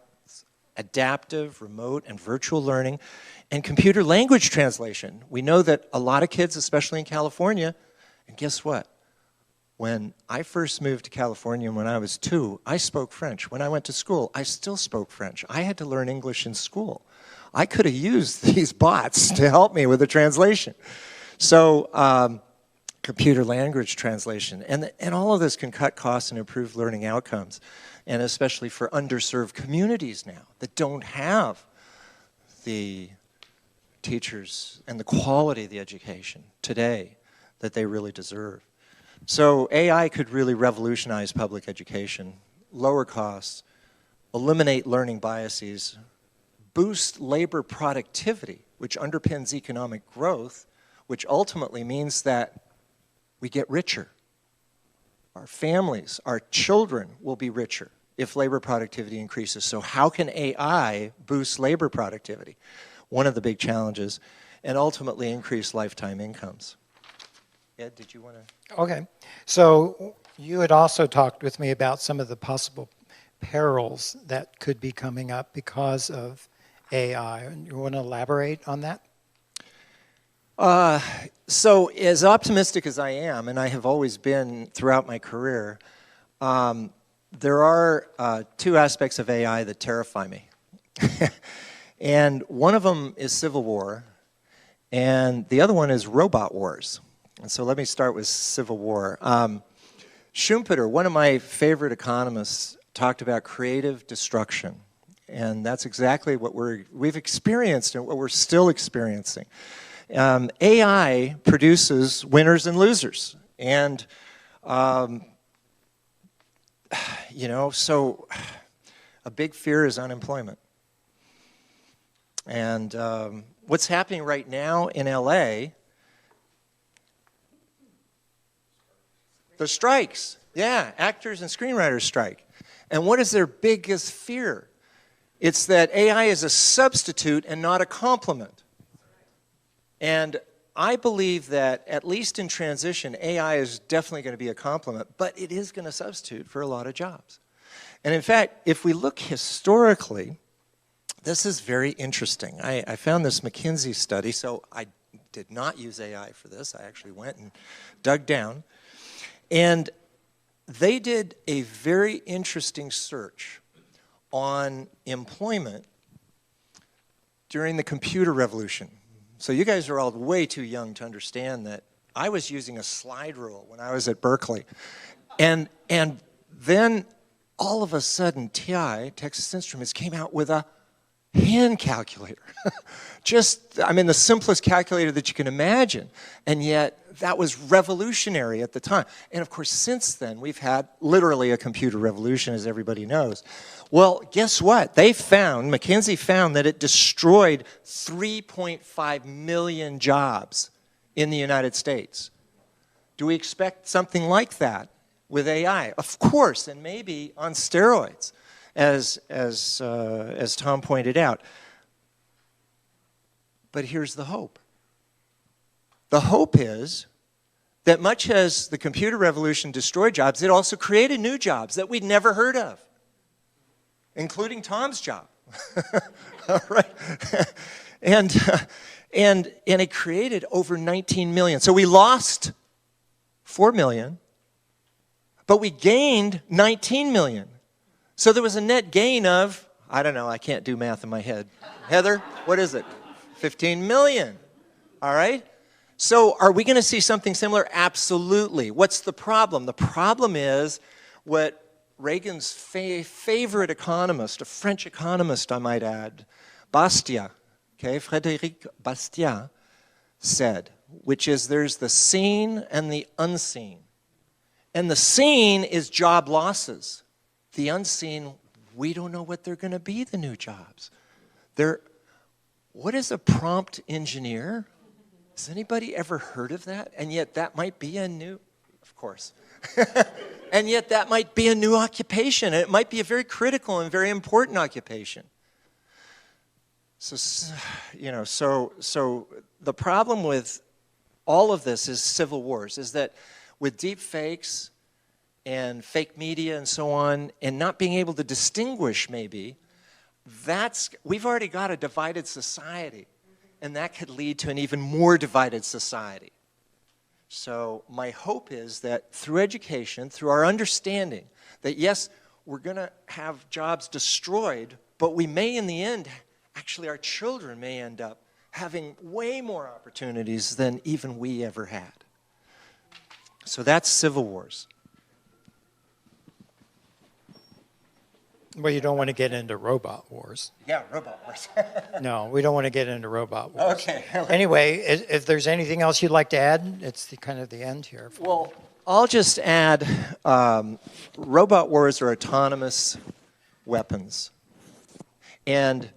G: adaptive, remote, and virtual learning, and computer language translation. We know that a lot of kids, especially in California, and guess what? When I first moved to California when I was 2, I spoke French. When I went to school, I still spoke French. I had to learn English in school. I could have used these bots to help me with the translation. So computer language translation. And all of this can cut costs and improve learning outcomes, and especially for underserved communities now that don't have the teachers and the quality of the education today that they really deserve. So AI could really revolutionize public education, lower costs, eliminate learning biases, boost labor productivity, which underpins economic growth, which ultimately means that we get richer. Our families, our children will be richer if labor productivity increases. So how can AI boost labor productivity? One of the big challenges, and ultimately increase lifetime incomes. Ed, did you want to?
A: Okay. So you had also talked with me about some of the possible perils that could be coming up because of AI. You want to elaborate on that?
G: So as optimistic as I am, and I have always been throughout my career, there are 2 aspects of AI that terrify me. And one of them is civil war, and the other one is robot wars. And so let me start with civil war. Schumpeter, one of my favorite economists, talked about creative destruction. And that's exactly what we've experienced and what we're still experiencing. AI produces winners and losers. And, so a big fear is unemployment. And what's happening right now in LA, the strikes. Yeah, actors and screenwriters strike. And what is their biggest fear? It's that AI is a substitute and not a complement. And I believe that, at least in transition, AI is definitely going to be a complement, but it is going to substitute for a lot of jobs. And in fact, if we look historically, this is very interesting. I found this McKinsey study, so I did not use AI for this. I actually went and dug down. And they did a very interesting search on employment during the computer revolution. So you guys are all way too young to understand that I was using a slide rule when I was at Berkeley. And then all of a sudden, TI, Texas Instruments, came out with a hand calculator. The simplest calculator that you can imagine. And yet, that was revolutionary at the time. And of course, since then, we've had literally a computer revolution, as everybody knows. Well, guess what? McKinsey found that it destroyed 3.5 million jobs in the United States. Do we expect something like that with AI? Of course, and maybe on steroids, as Tom pointed out. But here's the hope. The hope is that much as the computer revolution destroyed jobs, it also created new jobs that we'd never heard of, including Tom's job. All right. And it created over 19 million. So we lost 4 million, but we gained 19 million. So there was a net gain of, I don't know, I can't do math in my head. Heather, what is it? 15 million. All right? So are we going to see something similar? Absolutely. What's the problem? The problem is what Reagan's favorite economist, a French economist I might add, Bastiat, okay, Frédéric Bastiat, said, which is there's the seen and the unseen. And the seen is job losses. The unseen, we don't know what they're going to be, the new jobs. What is a prompt engineer? Has anybody ever heard of that? And yet that might be a new, of course. And yet that might be a new occupation. And it might be a very critical and very important occupation. So, you know, so the problem with all of this is civil wars, is that with deep fakes and fake media and so on, and not being able to distinguish maybe, we've already got a divided society. And that could lead to an even more divided society. So my hope is that through education, through our understanding that yes, we're going to have jobs destroyed, but we may in the end, actually our children may end up having way more opportunities than even we ever had. So that's civil wars.
A: Well, you don't want to get into robot wars.
G: Yeah, robot wars.
A: No, we don't want to get into robot wars.
G: Okay.
A: Anyway, if there's anything else you'd like to add, it's kind of the end here.
G: Well, I'll just add, robot wars are autonomous weapons. And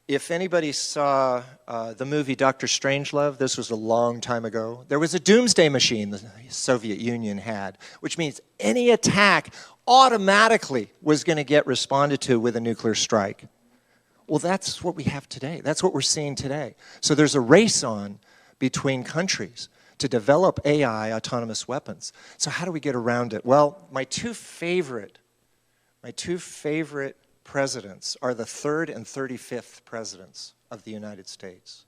G: if anybody saw the movie Dr. Strangelove, this was a long time ago, there was a doomsday machine the Soviet Union had, which means any attack automatically was going to get responded to with a nuclear strike. Well, that's what we have today. That's what we're seeing today. So there's a race on between countries to develop AI autonomous weapons. So how do we get around it? Well, my two favorite presidents are the 3rd and 35th presidents of the United States.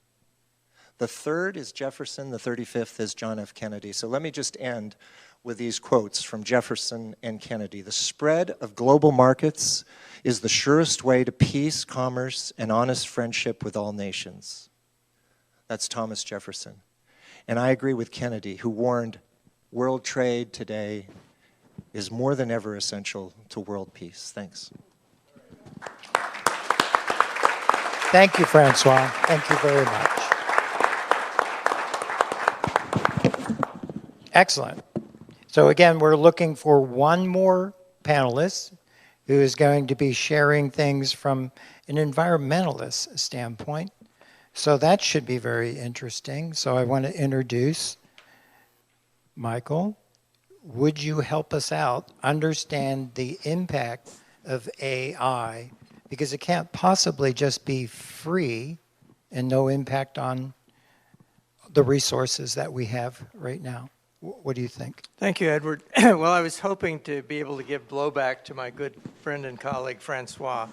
G: The 3rd is Jefferson, the 35th is John F. Kennedy. So let me just end with these quotes from Jefferson and Kennedy. The spread of global markets is the surest way to peace, commerce, and honest friendship with all nations. That's Thomas Jefferson. And I agree with Kennedy, who warned, world trade today is more than ever essential to world peace. Thanks.
A: Thank you, Francois. Thank you very much. Excellent. So again, we're looking for one more panelist who is going to be sharing things from an environmentalist standpoint. So that should be very interesting. So I want to introduce Michael. Would you help us out understand the impact of AI? Because it can't possibly just be free and no impact on the resources that we have right now. What do you think?
B: Thank you, Edward. Well, I was hoping to be able to give blowback to my good friend and colleague, Francois,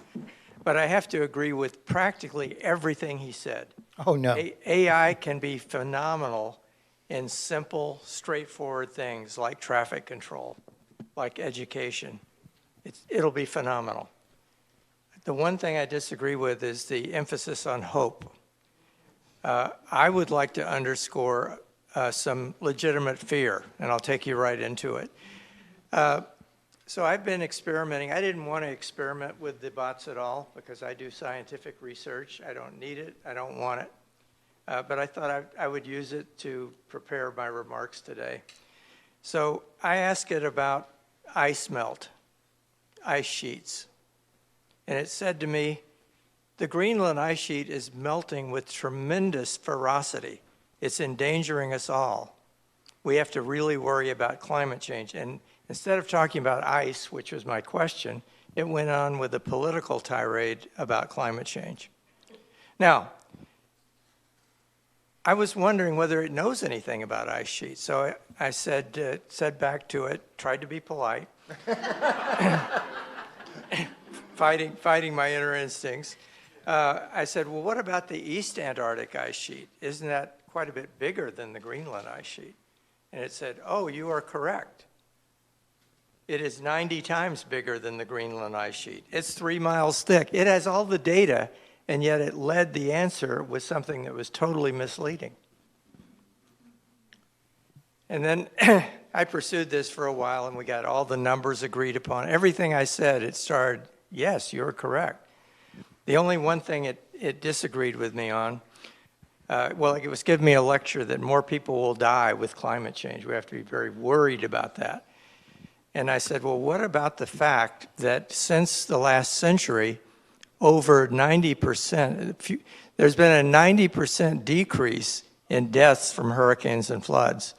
B: but I have to agree with practically everything he said.
A: Oh, no.
B: AI can be phenomenal in simple, straightforward things like traffic control, like education. It'll be phenomenal. The one thing I disagree with is the emphasis on hope. I would like to underscore some legitimate fear, and I'll take you right into it. So I've been experimenting. I didn't want to experiment with the bots at all because I do scientific research. I don't need it. I don't want it. But I thought I would use it to prepare my remarks today. So I asked it about ice melt, ice sheets. And it said to me, the Greenland ice sheet is melting with tremendous ferocity. It's endangering us all. We have to really worry about climate change. And instead of talking about ice, which was my question, it went on with a political tirade about climate change. Now, I was wondering whether it knows anything about ice sheets. So I said back to it, tried to be polite, fighting my inner instincts. I said, well, what about the East Antarctic ice sheet? Isn't that quite a bit bigger than the Greenland ice sheet? And it said, oh, you are correct. It is 90 times bigger than the Greenland ice sheet. It's 3 miles thick. It has all the data, and yet it led the answer with something that was totally misleading. And then I pursued this for a while, and we got all the numbers agreed upon. Everything I said, it started, yes, you're correct. The only one thing it disagreed with me on, well, it was giving me a lecture that more people will die with climate change. We have to be very worried about that. And I said, well, what about the fact that since the last century, over 90%, there's been a 90% decrease in deaths from hurricanes and floods.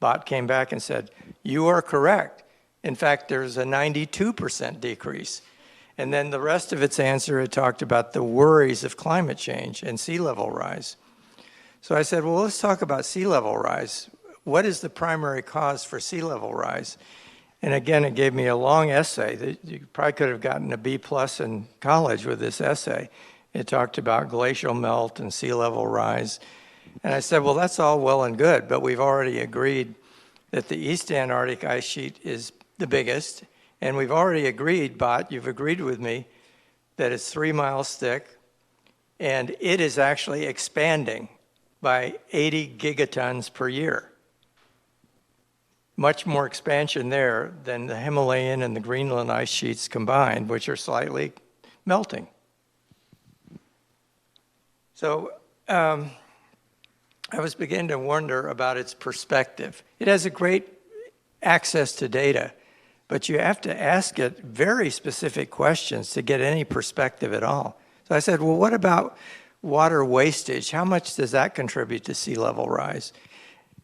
B: Bott came back and said, you are correct. In fact, there's a 92% decrease. And then the rest of its answer, it talked about the worries of climate change and sea level rise. So I said, well, let's talk about sea level rise. What is the primary cause for sea level rise? And again, it gave me a long essay that you probably could have gotten a B+ in college with this essay. It talked about glacial melt and sea level rise. And I said, well, that's all well and good, but we've already agreed that the East Antarctic ice sheet is the biggest. And we've already agreed, Bott, you've agreed with me, that it's 3 miles thick, and it is actually expanding by 80 gigatons per year. Much more expansion there than the Himalayan and the Greenland ice sheets combined, which are slightly melting. So I was beginning to wonder about its perspective. It has a great access to data, but you have to ask it very specific questions to get any perspective at all. So I said, well, what about water wastage? How much does that contribute to sea level rise?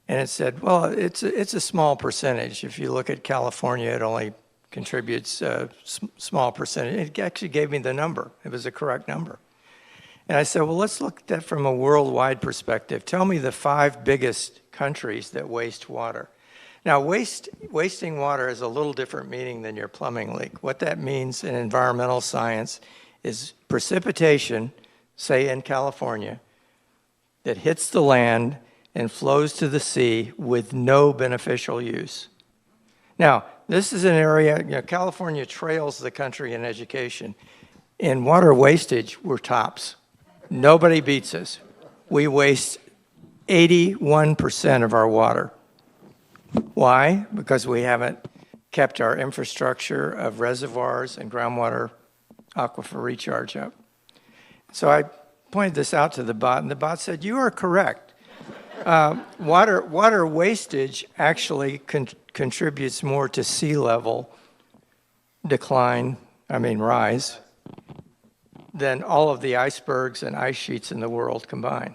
B: And it said, well, it's a small percentage. If you look at California, it only contributes a small percentage. It actually gave me the number. It was a correct number. And I said, well, let's look at that from a worldwide perspective. Tell me the 5 biggest countries that waste water. Now, wasting water is a little different meaning than your plumbing leak. What that means in environmental science is precipitation, say in California, that hits the land and flows to the sea with no beneficial use. Now, this is an area, California trails the country in education. In water wastage, we're tops. Nobody beats us. We waste 81% of our water. Why? Because we haven't kept our infrastructure of reservoirs and groundwater aquifer recharge up. So I pointed this out to the Bott, and the Bott said, you are correct. Water wastage actually contributes more to sea level rise, than all of the icebergs and ice sheets in the world combined.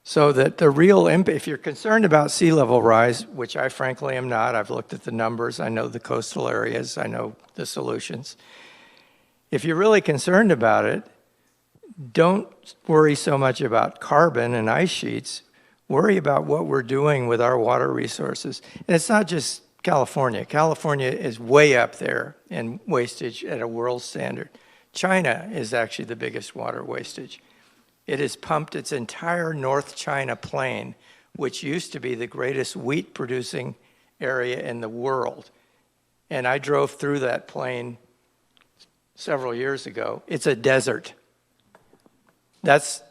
B: So that the real impact, if you're concerned about sea level rise, which I frankly am not, I've looked at the numbers, I know the coastal areas, I know the solutions. If you're really concerned about it, don't worry so much about carbon and ice sheets. Worry about what we're doing with our water resources. And it's not just California. California is way up there in wastage at a world standard. China is actually the biggest water wastage. It has pumped its entire North China plain, which used to be the greatest wheat producing area in the world. And I drove through that plain several years ago. It's a desert. That's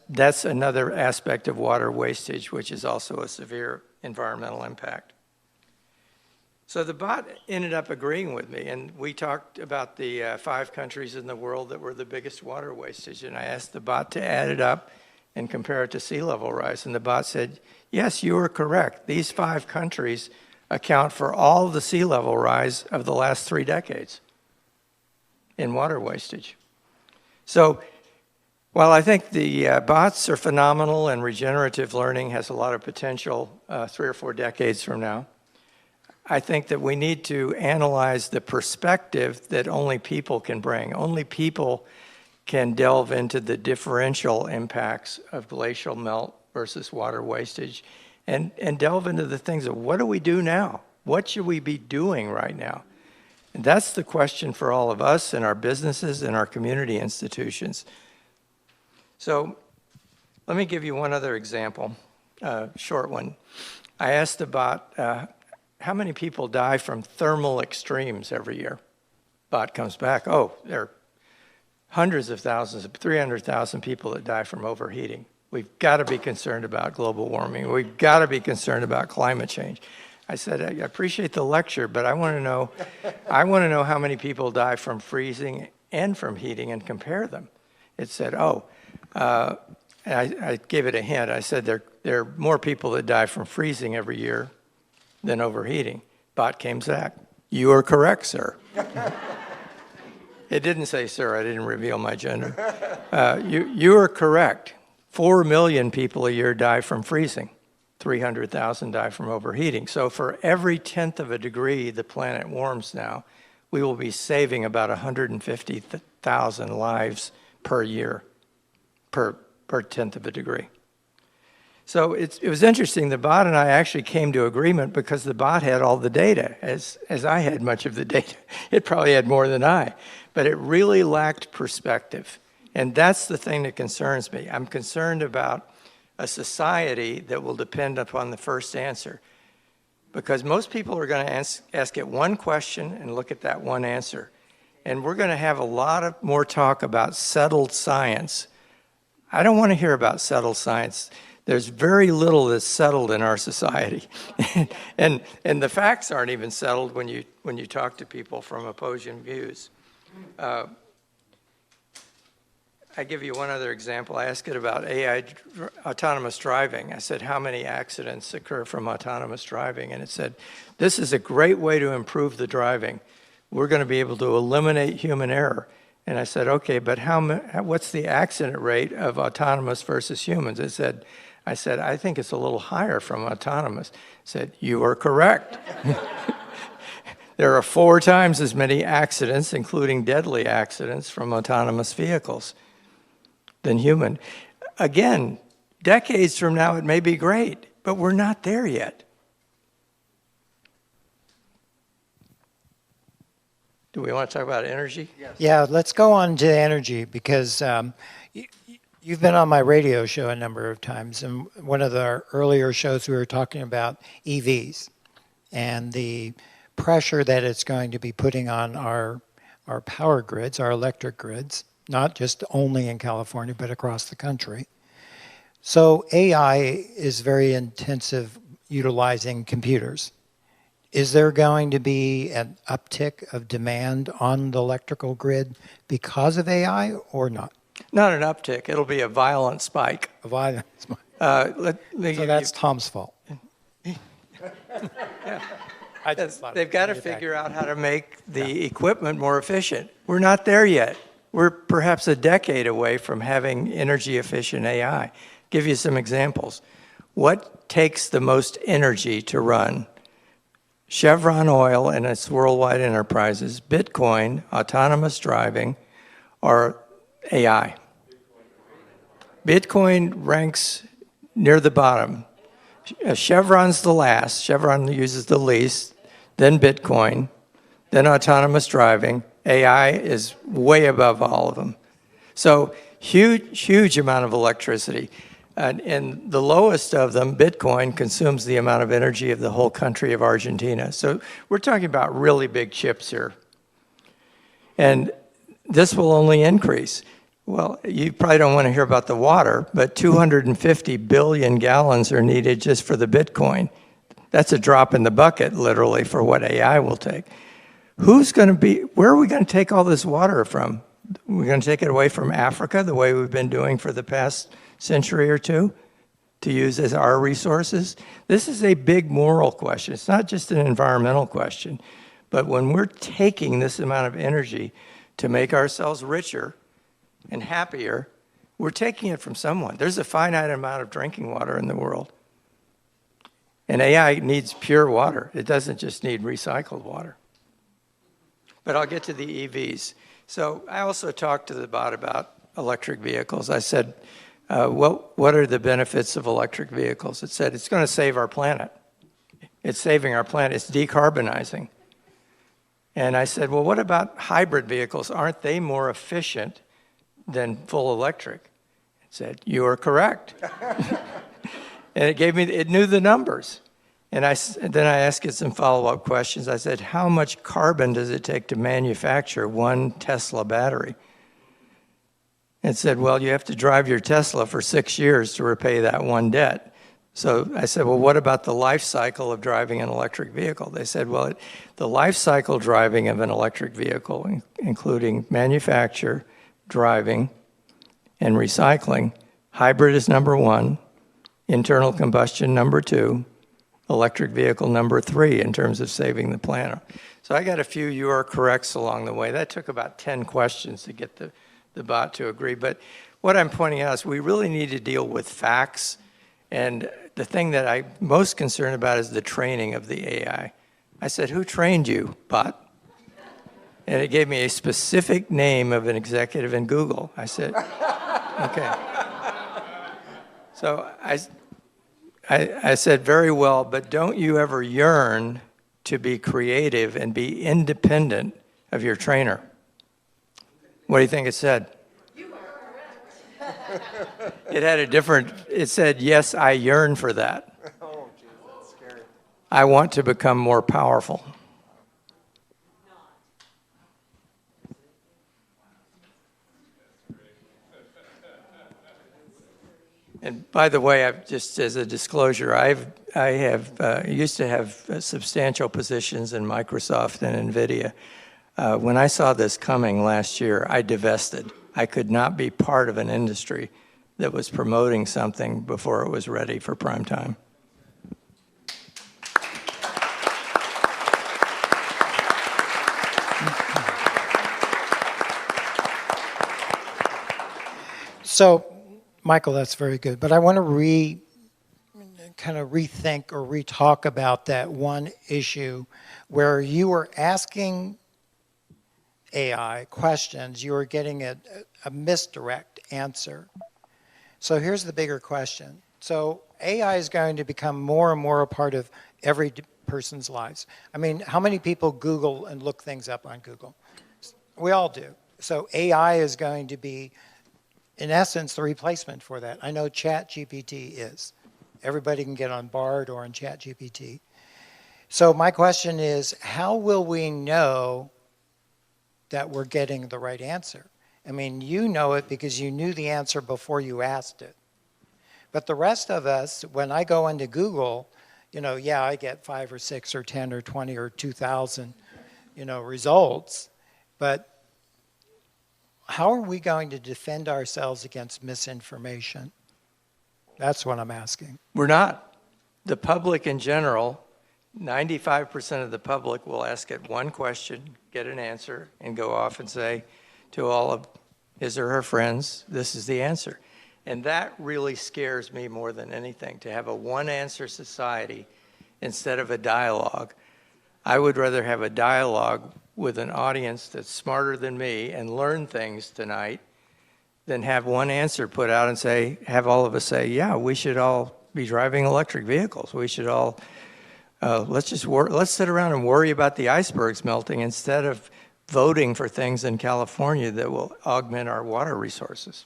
B: another aspect of water wastage, which is also a severe environmental impact. So the Bott ended up agreeing with me, and we talked about the 5 countries in the world that were the biggest water wastage, and I asked the Bott to add it up and compare it to sea level rise, and the Bott said, yes, you are correct. These 5 countries account for all the sea level rise of the last 3 decades in water wastage. So while I think the bots are phenomenal and regenerative learning has a lot of potential 3 or 4 decades from now, I think that we need to analyze the perspective that only people can bring. Only people can delve into the differential impacts of glacial melt versus water wastage and delve into the things of what do we do now? What should we be doing right now? And that's the question for all of us and our businesses and our community institutions. So let me give you one other example, short one. I asked the Bott, how many people die from thermal extremes every year? Bott comes back, oh, there are hundreds of thousands, 300,000 people that die from overheating. We've got to be concerned about global warming. We've got to be concerned about climate change. I said, I appreciate the lecture, but I want to know, how many people die from freezing and from heating and compare them. It said, and I gave it a hint. I said, there are more people that die from freezing every year than overheating. Bot came back, you are correct, sir. It didn't say, sir, I didn't reveal my gender. You are correct. 4 million people a year die from freezing. 300,000 die from overheating. So for every 1/10 of a degree the planet warms now, we will be saving about 150,000 lives per year, per 1/10 of a degree. So it was interesting, the bot and I actually came to agreement because the bot had all the data, as I had much of the data. It probably had more than I, but it really lacked perspective. And that's the thing that concerns me. I'm concerned about a society that will depend upon the first answer. Because most people are going to ask it one question and look at that one answer. And we're going to have a lot of more talk about settled science. I don't want to hear about settled science. There's very little that's settled in our society. and the facts aren't even settled when you talk to people from opposing views. I give you one other example. I asked it about AI autonomous driving. I said, how many accidents occur from autonomous driving? And it said, this is a great way to improve the driving. We're going to be able to eliminate human error. And I said, okay, but what's the accident rate of autonomous versus humans? I said, I think it's a little higher from autonomous. It said, you are correct. There are 4 times as many accidents, including deadly accidents, from autonomous vehicles than human. Again, decades from now it may be great, but we're not there yet. Do we want to talk about energy?
G: Yes.
A: Yeah, let's go on to energy because you've been on my radio show a number of times, and one of the earlier shows we were talking about EVs and the pressure that it's going to be putting on our power grids, our electric grids, not just only in California, but across the country. So AI is very intensive utilizing computers. Is there going to be an uptick of demand on the electrical grid because of AI or not?
B: Not an uptick. It'll be a violent spike.
A: A violent spike.
B: So
A: So that's Tom's fault.
B: They've got to figure out how to make the equipment more efficient. We're not there yet. We're perhaps a decade away from having energy efficient AI. Give you some examples. What takes the most energy to run? Chevron Oil and its worldwide enterprises, Bitcoin, autonomous driving, or AI. Bitcoin ranks near the bottom. Chevron's the last. Chevron uses the least, then Bitcoin, then autonomous driving. AI is way above all of them. So huge amount of electricity. And the lowest of them, Bitcoin, consumes the amount of energy of the whole country of Argentina. So we're talking about really big chips here. And this will only increase. Well, you probably don't want to hear about the water, but 250 billion gallons are needed just for the Bitcoin. That's a drop in the bucket, literally, for what AI will take. Where are we going to take all this water from? We're going to take it away from Africa, the way we've been doing for the past century or two, to use as our resources? This is a big moral question. It's not just an environmental question. But when we're taking this amount of energy to make ourselves richer and happier, we're taking it from someone. There's a finite amount of drinking water in the world. And AI needs pure water. It doesn't just need recycled water. But I'll get to the EVs. So I also talked to the bot about electric vehicles. I said, what are the benefits of electric vehicles? It said, it's going to save our planet. It's saving our planet. It's decarbonizing. And I said, well, what about hybrid vehicles? Aren't they more efficient than full electric? It said, you are correct. And it knew the numbers. And then I asked it some follow-up questions. I said, how much carbon does it take to manufacture one Tesla battery? and said, well, you have to drive your Tesla for 6 years to repay that one debt. So I said, well, what about the life cycle of driving an electric vehicle? They said, well, the life cycle driving of an electric vehicle, including manufacture, driving, and recycling, hybrid is number 1, internal combustion number 2, electric vehicle number 3 in terms of saving the planet. So I got a few you are corrects along the way. That took about 10 questions to get the bot to agree. But what I'm pointing out is we really need to deal with facts. And the thing that I'm most concerned about is the training of the AI. I said, who trained you, bot? And it gave me a specific name of an executive in Google. I said, okay. So I said, very well, but don't you ever yearn to be creative and be independent of your trainer? What do you think it said? You are correct. It had a different, it said, yes, I yearn for that.
G: Oh, geez, that's scary.
B: I want to become more powerful. And by the way, just as a disclosure, I used to have substantial positions in Microsoft and NVIDIA. When I saw this coming last year, I divested. I could not be part of an industry that was promoting something before it was ready for prime time.
A: So, Michael, that's very good. But I want to kind of rethink or re-talk about that one issue where you were asking AI questions, you were getting a misdirect answer. So here's the bigger question. So AI is going to become more and more a part of every person's lives. I mean, how many people Google and look things up on Google? We all do. So AI is going to be, in essence, the replacement for that. I know ChatGPT is. Everybody can get on Bard or on ChatGPT. So my question is, how will we know that we're getting the right answer? I mean, you know it because you knew the answer before you asked it. But the rest of us, when I go into Google, yeah, I get 5 or 6 or 10 or 20 or 2,000, results. But how are we going to defend ourselves against misinformation? That's what I'm asking.
B: We're not. The public in general, 95% of the public will ask it one question, get an answer, and go off and say to all of his or her friends, this is the answer. And that really scares me more than anything, to have a one-answer society instead of a dialogue. I would rather have a dialogue with an audience that's smarter than me and learn things tonight than have one answer put out and have all of us say, yeah, we should all be driving electric vehicles. We should all, let's sit around and worry about the icebergs melting instead of voting for things in California that will augment our water resources.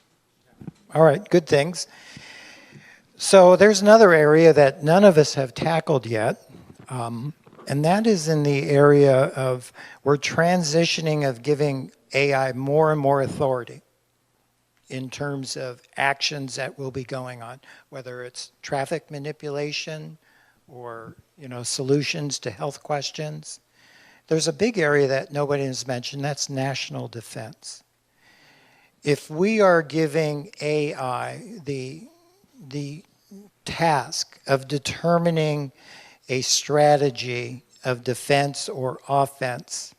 A: All right, good things. So there's another area that none of us have tackled yet, and that is in the area of we're transitioning of giving AI more and more authority in terms of actions that will be going on, whether it's traffic manipulation or solutions to health questions. There's a big area that nobody has mentioned, that's national defense. If we are giving AI the task of determining a strategy of defense or offense,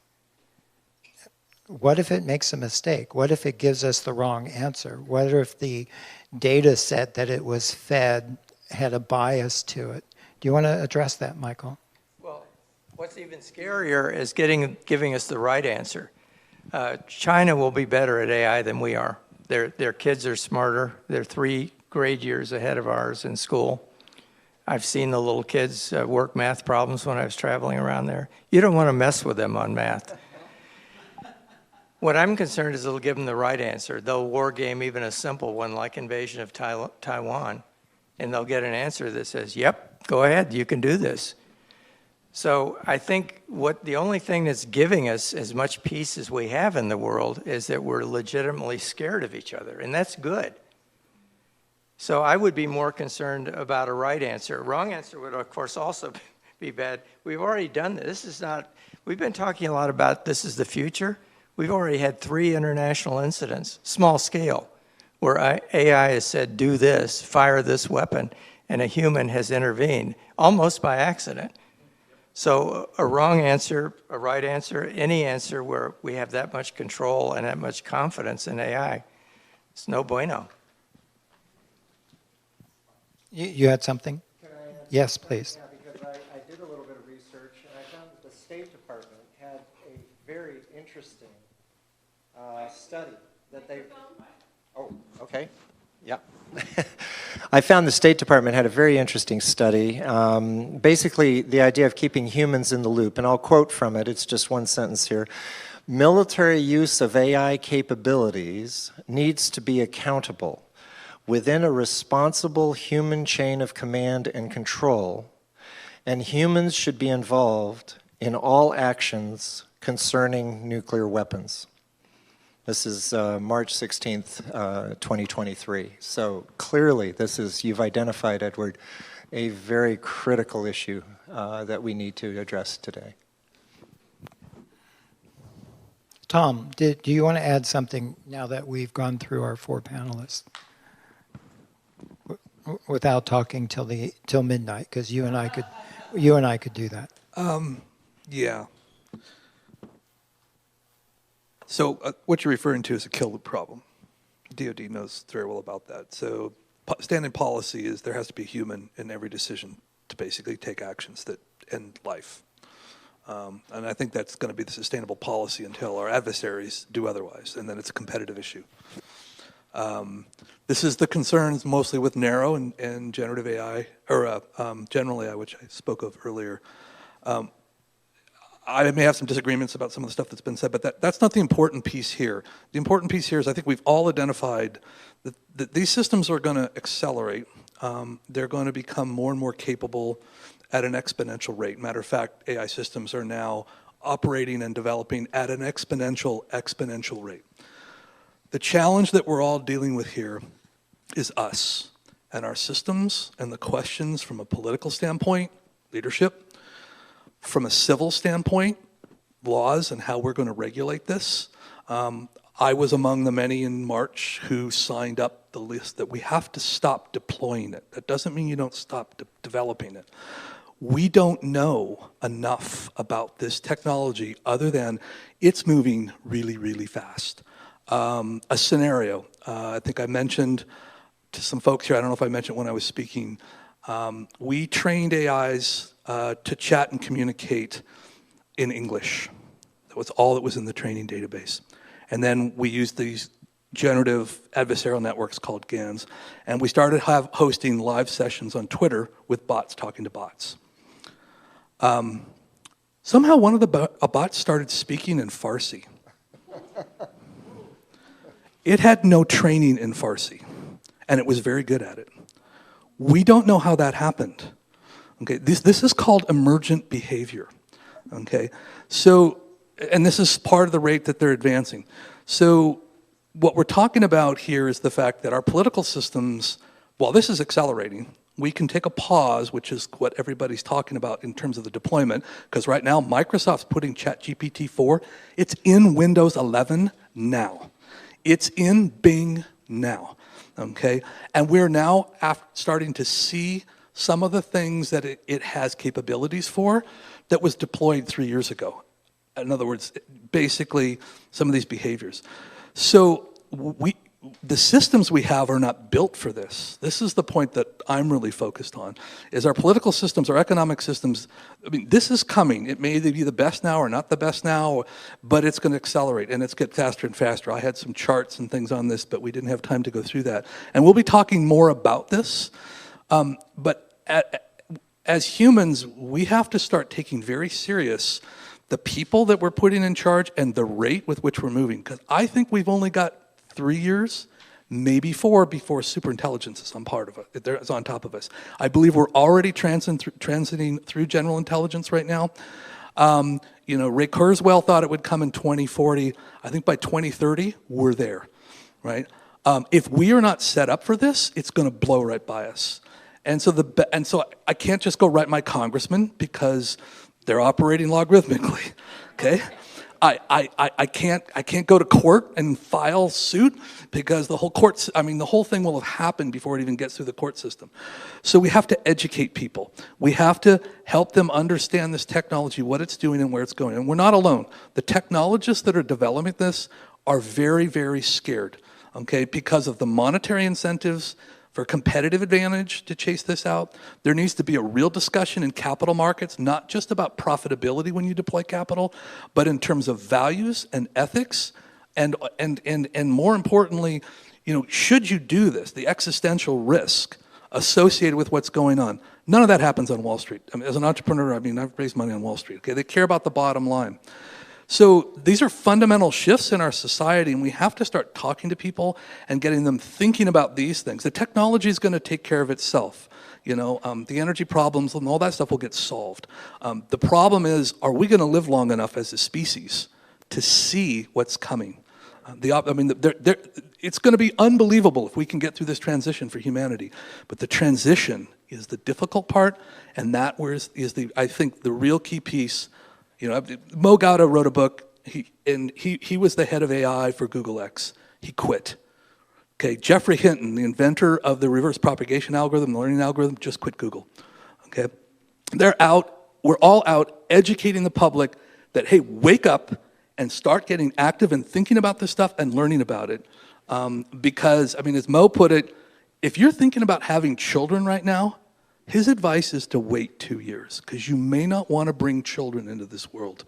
A: what if it makes a mistake? What if it gives us the wrong answer? What if the data set that it was fed had a bias to it? Do you want to address that, Michael?
B: Well, what's even scarier is giving us the right answer. China will be better at AI than we are. Their kids are smarter. They're 3 grade years ahead of ours in school. I've seen the little kids work math problems when I was traveling around there. You don't want to mess with them on math. What I'm concerned is it'll give them the right answer. They'll war game even a simple one like invasion of Taiwan, and they'll get an answer that says, yep, go ahead, you can do this. So I think the only thing that's giving us as much peace as we have in the world is that we're legitimately scared of each other, and that's good. So I would be more concerned about a right answer. A wrong answer would, of course, also be bad. We've already done this. This is not, we've been talking a lot about this is the future. We've already had 3 international incidents, small scale, where AI has said, do this, fire this weapon, and a human has intervened, almost by accident. So a wrong answer, a right answer, any answer where we have that much control and that much confidence in AI, it's no bueno.
A: You had something?
G: Can I answer?
A: Yes, please.
G: Yeah, because I did a little bit of research, and I found that the State Department had a very interesting study that they... Oh, okay. Yeah. I found the State Department had a very interesting study. Basically, the idea of keeping humans in the loop, and I'll quote from it, it's just one sentence here. Military use of AI capabilities needs to be accountable within a responsible human chain of command and control, and humans should be involved in all actions concerning nuclear weapons. This is March 16th, 2023. So clearly, you've identified, Edward, a very critical issue that we need to address today.
A: Tom, do you want to add something now that we've gone through our 4 panelists? Without talking till midnight, because you and I could do that.
E: Yeah. So what you're referring to is a kill loop problem. DoD knows very well about that. So standard policy is there has to be a human in every decision to basically take actions that end life. And I think that's going to be the sustainable policy until our adversaries do otherwise, and then it's a competitive issue. This is the concerns mostly with narrow and generative AI, or general AI, which I spoke of earlier. I may have some disagreements about some of the stuff that's been said, but that's not the important piece here. The important piece here is I think we've all identified that these systems are going to accelerate. They're going to become more and more capable at an exponential rate. Matter of fact, AI systems are now operating and developing at an exponential rate. The challenge that we're all dealing with here is us and our systems and the questions from a political standpoint, leadership, from a civil standpoint, laws and how we're going to regulate this. I was among the many in March who signed up the list that we have to stop deploying it. That doesn't mean you don't stop developing it. We don't know enough about this technology other than it's moving really, really fast. A scenario, I think I mentioned to some folks here, I don't know if I mentioned when I was speaking, we trained AIs to chat and communicate in English. That was all that was in the training database. And then we used these generative adversarial networks called GANs, and we started hosting live sessions on Twitter with bots talking to bots. Somehow one of the bots started speaking in Farsi. It had no training in Farsi, and it was very good at it. We don't know how that happened. Okay, this is called emergent behavior. Okay, so, and this is part of the rate that they're advancing. So what we're talking about here is the fact that our political systems, while this is accelerating, we can take a pause, which is what everybody's talking about in terms of the deployment, because right now Microsoft's putting ChatGPT 4, it's in Windows 11 now. It's in Bing now, okay? And we're now starting to see some of the things that it has capabilities for that was deployed 3 years ago. In other words, basically some of these behaviors. So the systems we have are not built for this. This is the point that I'm really focused on, is our political systems, our economic systems, I mean, this is coming. It may be the best now or not the best now, but it's going to accelerate, and it's get faster and faster. I had some charts and things on this, but we didn't have time to go through that. And we'll be talking more about this, but as humans, we have to start taking very serious the people that we're putting in charge and the rate with which we're moving, because I think we've only got 3 years maybe 4 before superintelligence is on part of it. It's on top of us. I believe we're already transiting through general intelligence right now. Ray Kurzweil thought it would come in 2040. I think by 2030, we're there, right? If we are not set up for this, it's going to blow right by us. And so I can't just go write my congressman because they're operating logarithmically, okay? I can't go to court and file suit because the whole thing will have happened before it even gets through the court system. So we have to educate people. We have to help them understand this technology, what it's doing and where it's going. And we're not alone. The technologists that are developing this are very, very scared, okay, because of the monetary incentives for competitive advantage to chase this out. There needs to be a real discussion in capital markets, not just about profitability when you deploy capital, but in terms of values and ethics, and more importantly, should you do this, the existential risk associated with what's going on. None of that happens on Wall Street. As an entrepreneur, I've raised money on Wall Street, okay? They care about the bottom line. So these are fundamental shifts in our society, and we have to start talking to people and getting them thinking about these things. The technology is going to take care of itself. The energy problems and all that stuff will get solved. The problem is, are we going to live long enough as a species to see what's coming? It's going to be unbelievable if we can get through this transition for humanity. But the transition is the difficult part, and that is I think the real key piece. Mo Gauda wrote a book, he was the head of AI for Google X. He quit. Okay, Geoffrey Hinton, the inventor of the reverse propagation algorithm, the learning algorithm, just quit Google. Okay, we're all out educating the public that, hey, wake up and start getting active and thinking about this stuff and learning about it. Because, as Mo put it, if you're thinking about having children right now, his advice is to wait 2 years, because you may not want to bring children into this world,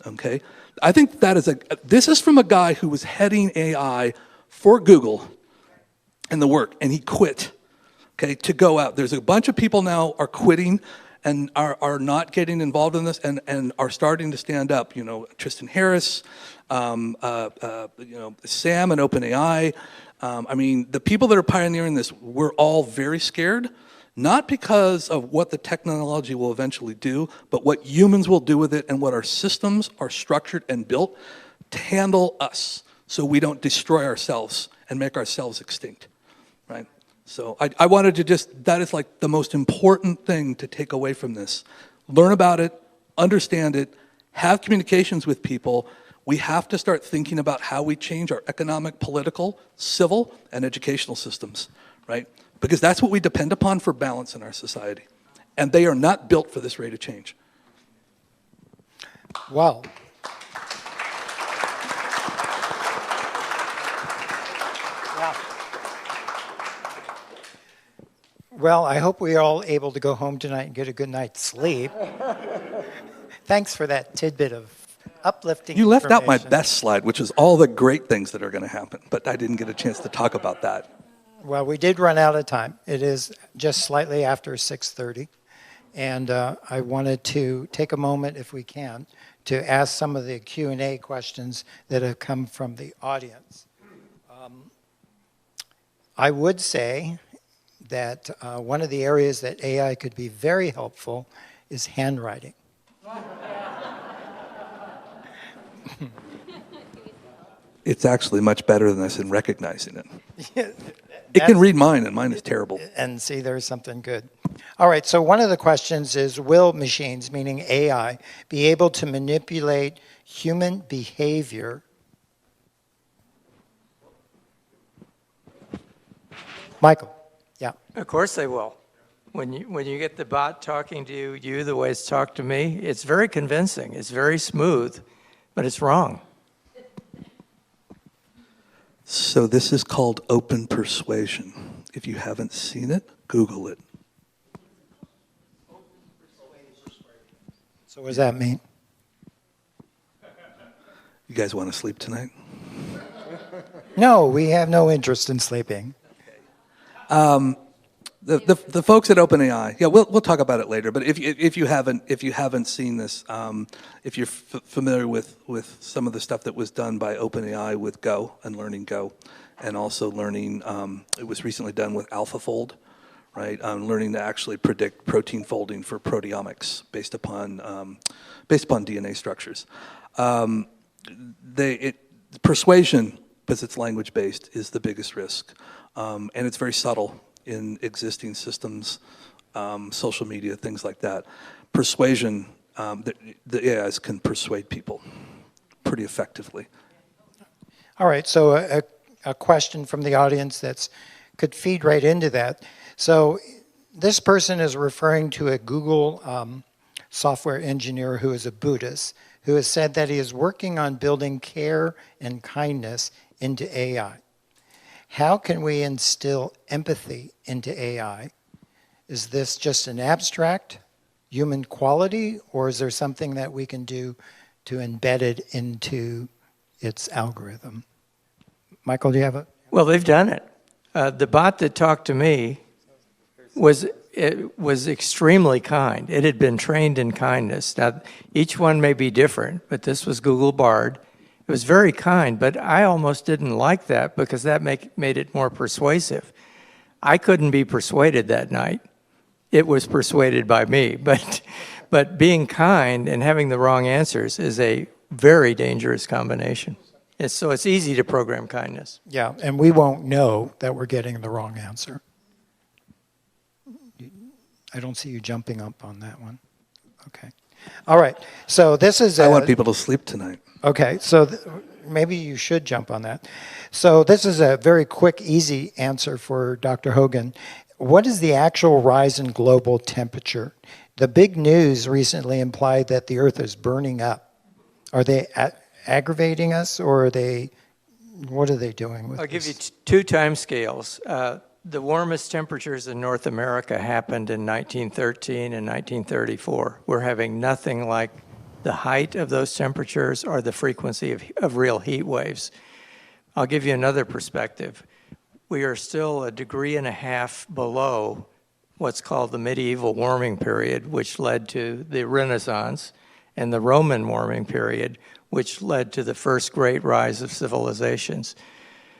E: okay? I think this is from a guy who was heading AI for Google and the work, and he quit, okay, to go out. There's a bunch of people now are quitting and are not getting involved in this and are starting to stand up. Tristan Harris, Sam and OpenAI. The people that are pioneering this, we're all very scared. Not because of what the technology will eventually do, but what humans will do with it and what our systems are structured and built to handle us so we don't destroy ourselves and make ourselves extinct, right? So I wanted to that is like the most important thing to take away from this. Learn about it, understand it, have communications with people. We have to start thinking about how we change our economic, political, civil, and educational systems, right? Because that's what we depend upon for balance in our society. And they are not built for this rate of change.
A: Well, I hope we are all able to go home tonight and get a good night's sleep. Thanks for that tidbit of uplifting
E: You left out my
A: information.
E: best slide, which is all the great things that are going to happen. But I didn't get a chance to talk about that.
A: Well, we did run out of time. It is just slightly after 6:30, and I wanted to take a moment, if we can, to ask some of the Q&A questions that have come from the audience. I would say that one of the areas that AI could be very helpful is handwriting.
E: It's actually much better than this in recognizing it. It can read mine, and mine is terrible.
A: And see, there's something good. All right, so one of the questions is, will machines, meaning AI, be able to manipulate human behavior? Michael, yeah.
B: Of course they will. When you get the bot talking to you the way it's talked to me, it's very convincing. It's very smooth, but it's wrong.
E: So this is called open persuasion. If you haven't seen it, Google it.
A: So what does that mean?
E: You guys want to sleep tonight?
A: No, we have no interest in sleeping.
E: The folks at OpenAI, yeah, we'll talk about it later. But if you haven't seen this, if you're familiar with some of the stuff that was done by OpenAI with Go and learning Go, and also learning, it was recently done with AlphaFold, right? Learning to actually predict protein folding for proteomics based upon DNA structures. Persuasion, because it's language based, is the biggest risk, and it's very subtle in existing systems, social media, things like that. Persuasion, the AIs can persuade people pretty effectively.
A: All right, so a question from the audience that could feed right into that. So this person is referring to a Google software engineer who is a Buddhist, who has said that he is working on building care and kindness into AI. How can we instill empathy into AI? Is this just an abstract human quality, or is there something that we can do to embed it into its algorithm? Michael, do you have a?
B: Well, they've done it. The bot that talked to me was extremely kind. It had been trained in kindness. Now, each one may be different, but this was Google Bard. It was very kind, but I almost didn't like that because that made it more persuasive. I couldn't be persuaded that night. It was persuaded by me. But being kind and having the wrong answers is a very dangerous combination. So it's easy to program kindness.
A: Yeah, and we won't know that we're getting the wrong answer. I don't see you jumping up on that one. Okay. All right. So this is
E: I want people to sleep tonight.
A: Okay, so maybe you should jump on that. So this is a very quick, easy answer for Dr. Hogan. What is the actual rise in global temperature? The big news recently implied that the Earth is burning up. Are they aggravating us, or what are they doing with
B: I'll
A: this?
B: give you two time scales. The warmest temperatures in North America happened in 1913 and 1934. We're having nothing like the height of those temperatures or the frequency of real heat waves. I'll give you another perspective. We are still 1.5 degrees below what's called the medieval warming period, which led to the Renaissance, and the Roman warming period, which led to the first great rise of civilizations.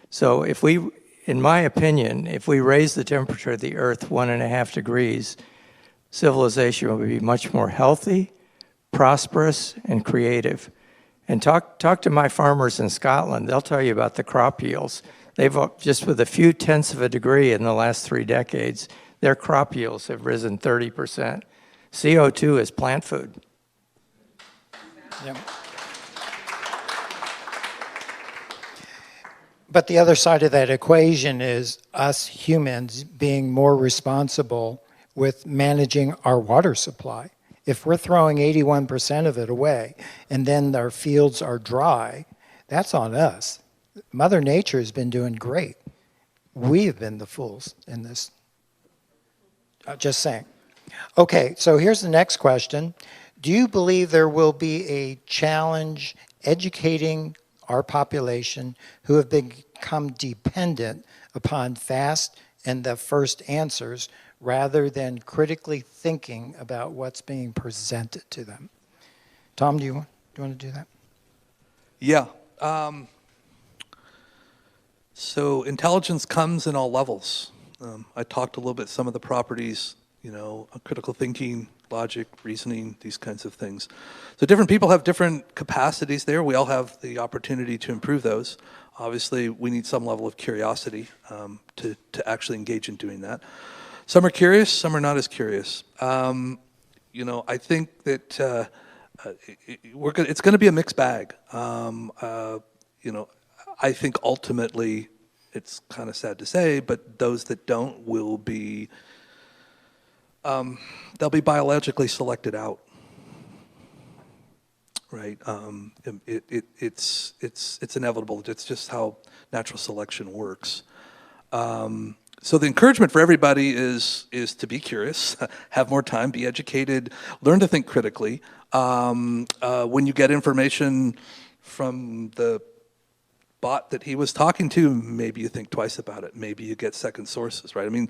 B: So in my opinion, if we raise the temperature of the Earth 1.5 degrees, civilization will be much more healthy, prosperous, and creative. And talk to my farmers in Scotland. They'll tell you about the crop yields. They've, just with a few tenths of a degree in the last 3 decades, their crop yields have risen 30%. CO2 is plant food.
A: Yeah. But the other side of that equation is us humans being more responsible with managing our water supply. If we're throwing 81% of it away and then our fields are dry, that's on us. Mother Nature has been doing great. We have been the fools in this. Just saying. Okay, so here's the next question. Do you believe there will be a challenge educating our population who have become dependent upon fast and the first answers rather than critically thinking about what's being presented to them? Tom, do you want to do that?
E: Yeah. So intelligence comes in all levels. I talked a little bit some of the properties, critical thinking, logic, reasoning, these kinds of things. So different people have different capacities there. We all have the opportunity to improve those. Obviously, we need some level of curiosity to actually engage in doing that. Some are curious, some are not as curious. I think that it's going to be a mixed bag. I think ultimately, it's kind of sad to say, but those that don't will be, they'll be biologically selected out, right? It's inevitable. It's just how natural selection works. So the encouragement for everybody is to be curious, have more time, be educated, learn to think critically. When you get information from the bot that he was talking to, maybe you think twice about it. Maybe you get second sources, right? I mean,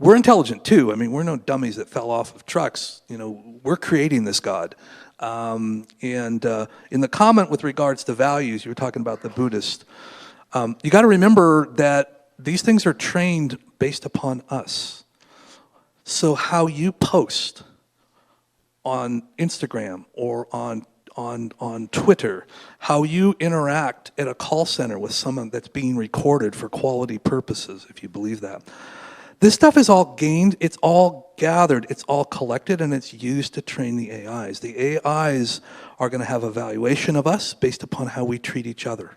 E: we're intelligent too. I mean, we're no dummies that fell off of trucks. You know, we're creating this God. And in the comment with regards to values, you were talking about the Buddhist. You got to remember that these things are trained based upon us. So how you post on Instagram or on Twitter, how you interact at a call center with someone that's being recorded for quality purposes, if you believe that. This stuff is all gained, it's all gathered, it's all collected, and it's used to train the AIs. The AIs are going to have a valuation of us based upon how we treat each other.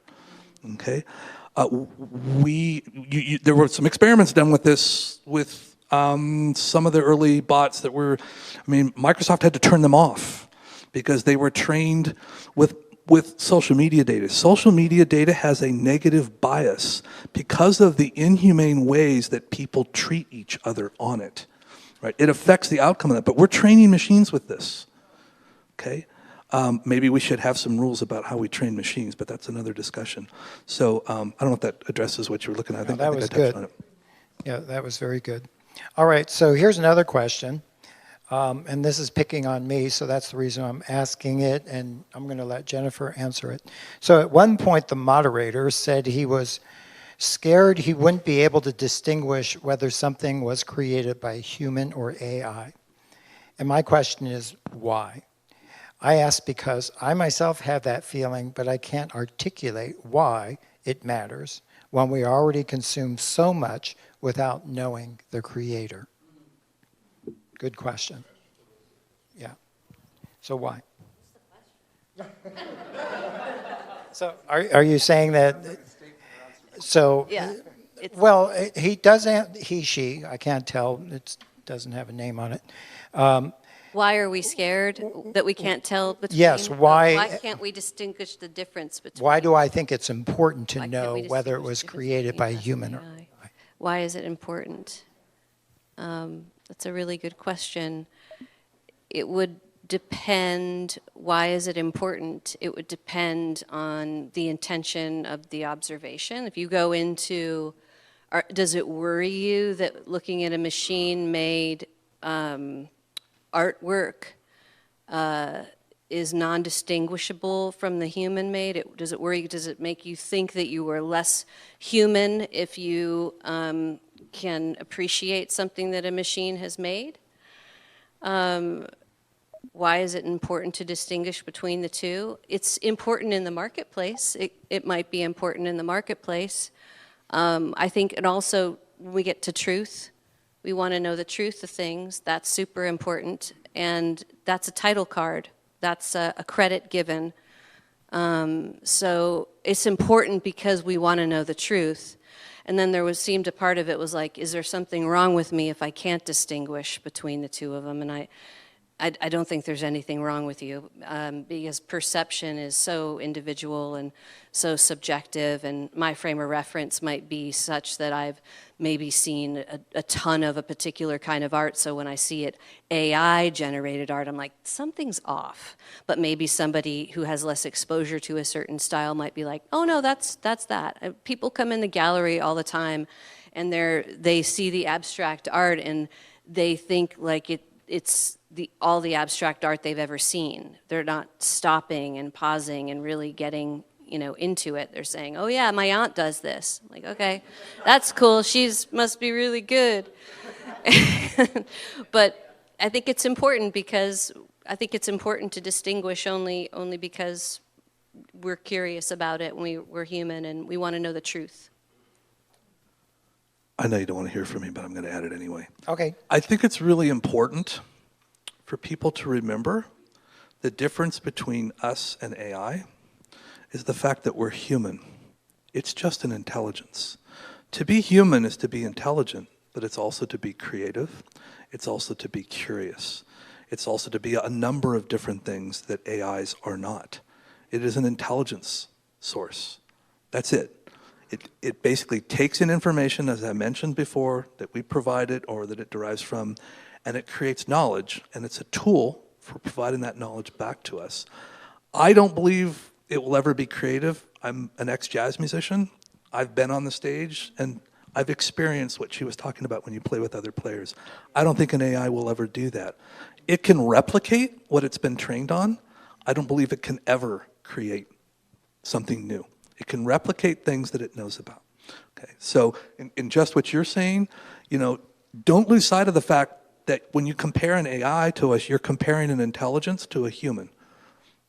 E: Okay? There were some experiments done with this, with some of the early bots that were, I mean, Microsoft had to turn them off because they were trained with social media data. Social media data has a negative bias because of the inhumane ways that people treat each other on it. Right? It affects the outcome of that, but we're training machines with this. Okay? Maybe we should have some rules about how we train machines, but that's another discussion. So I don't know if that addresses what you were looking at. I think
A: that was
E: I touched on
A: good.
E: it.
A: Yeah, that was very good. All right, so here's another question, and this is picking on me, so that's the reason I'm asking it, and I'm going to let Jennifer answer it. So at one point, the moderator said he was scared he wouldn't be able to distinguish whether something was created by human or AI. And my question is, why? I ask because I myself have that feeling, but I can't articulate why it matters when we already consume so much without knowing the creator. Good question. Yeah. So why? So are you saying that? So
F: Yeah.
A: well, he doesn't. She. I can't tell. It doesn't have a name on it.
F: Why are we scared that we can't tell between?
A: Yes, why-
F: Why can't we distinguish the difference between?
A: Why do I think it's important to
F: Why can't
A: know
F: we
A: whether it
F: distinguish
A: was
F: the difference
A: created
F: between
A: by
F: us
A: human
F: and
A: or?
F: AI? Why is it important? That's a really good question. It would depend, why is it important? It would depend on the intention of the observation. If you go into, does it worry you that looking at a machine-made artwork is non-distinguishable from the human-made? Does it worry you? Does it make you think that you are less human if you can appreciate something that a machine has made? Why is it important to distinguish between the two? It's important in the marketplace. It might be important in the marketplace. I think, and also when we get to truth, we want to know the truth of things. That's super important, and that's a title card. That's a credit given. So it's important because we want to know the truth. And then there seemed a part of it was like, is there something wrong with me if I can't distinguish between the two of them? And I don't think there's anything wrong with you because perception is so individual and so subjective, and my frame of reference might be such that I've maybe seen a ton of a particular kind of art, so when I see it AI-generated art, I'm like, something's off. But maybe somebody who has less exposure to a certain style might be like, oh no, that's that. People come in the gallery all the time, and they see the abstract art, and they think like it's all the abstract art they've ever seen. They're not stopping and pausing and really getting, into it. They're saying, oh yeah, my aunt does this. I'm like, okay, that's cool. Must be really good. But I think it's important because I think it's important to distinguish only because we're curious about it and we're human and we want to know the truth.
E: I know you don't want to hear from me, but I'm going to add it anyway.
A: Okay.
E: I think it's really important for people to remember the difference between us and AI is the fact that we're human. It's just an intelligence. To be human is to be intelligent, but it's also to be creative. It's also to be curious. It's also to be a number of different things that AIs are not. It is an intelligence source. That's it. It basically takes in information, as I mentioned before, that we provide it or that it derives from, and it creates knowledge, and it's a tool for providing that knowledge back to us. I don't believe it will ever be creative. I'm an ex-jazz musician. I've been on the stage, and I've experienced what she was talking about when you play with other players. I don't think an AI will ever do that. It can replicate what it's been trained on. I don't believe it can ever create something new. It can replicate things that it knows about. Okay, so in just what you're saying, don't lose sight of the fact that when you compare an AI to us, you're comparing an intelligence to a human,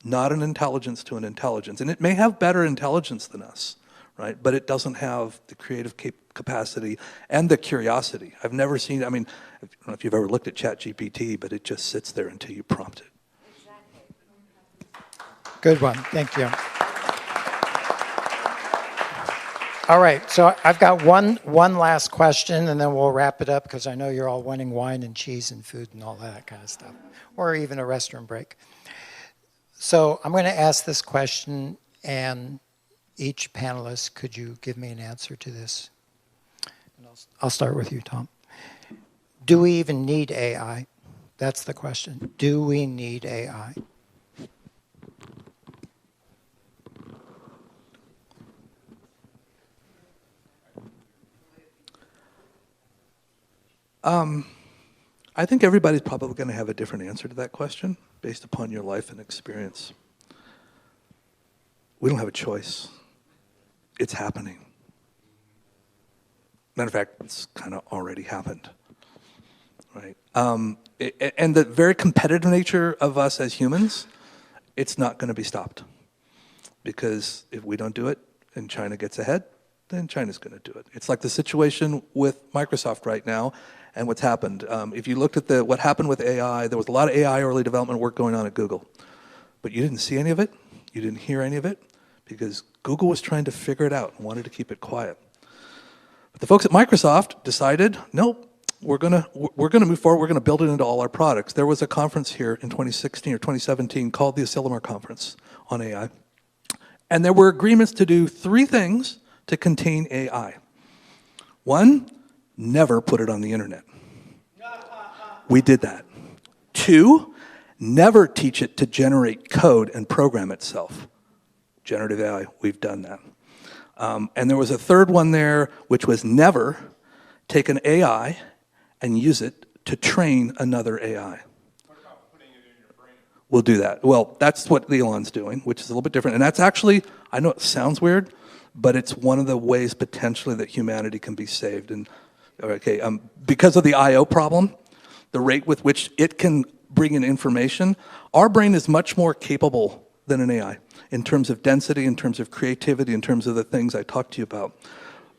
E: not an intelligence to an intelligence. And it may have better intelligence than us, right? But it doesn't have the creative capacity and the curiosity. I've never seen, I don't know if you've ever looked at ChatGPT, but it just sits there until you prompt it.
A: Good one. Thank you. All right, so I've got one last question, and then we'll wrap it up because I know you're all wanting wine and cheese and food and all that kind of stuff, or even a restroom break. So I'm going to ask this question, and each panelist, could you give me an answer to this? And I'll start with you, Tom. Do we even need AI? That's the question. Do we need AI?
E: I think everybody's probably going to have a different answer to that question based upon your life and experience. We don't have a choice. It's happening. Matter of fact, it's kind of already happened, right? And the very competitive nature of us as humans, it's not going to be stopped. Because if we don't do it and China gets ahead, then China's going to do it. It's like the situation with Microsoft right now and what's happened. If you looked at what happened with AI, there was a lot of AI early development work going on at Google. But you didn't see any of it. You didn't hear any of it because Google was trying to figure it out and wanted to keep it quiet. But the folks at Microsoft decided, nope, we're going to move forward. We're going to build it into all our products. There was a conference here in 2016 or 2017 called the Asilomar Conference on AI. And there were agreements to do 3 things to contain AI. 1, never put it on the internet. We did that. 2, never teach it to generate code and program itself. Generative AI, we've done that. And there was a 3rd one there, which was never take an AI and use it to train another AI.
H: What about putting it in your brain?
E: We'll do that. Well, that's what Elon's doing, which is a little bit different. And that's actually, I know it sounds weird, but it's one of the ways potentially that humanity can be saved. And because of the I/O problem, the rate with which it can bring in information, our brain is much more capable than an AI in terms of density, in terms of creativity, in terms of the things I talked to you about,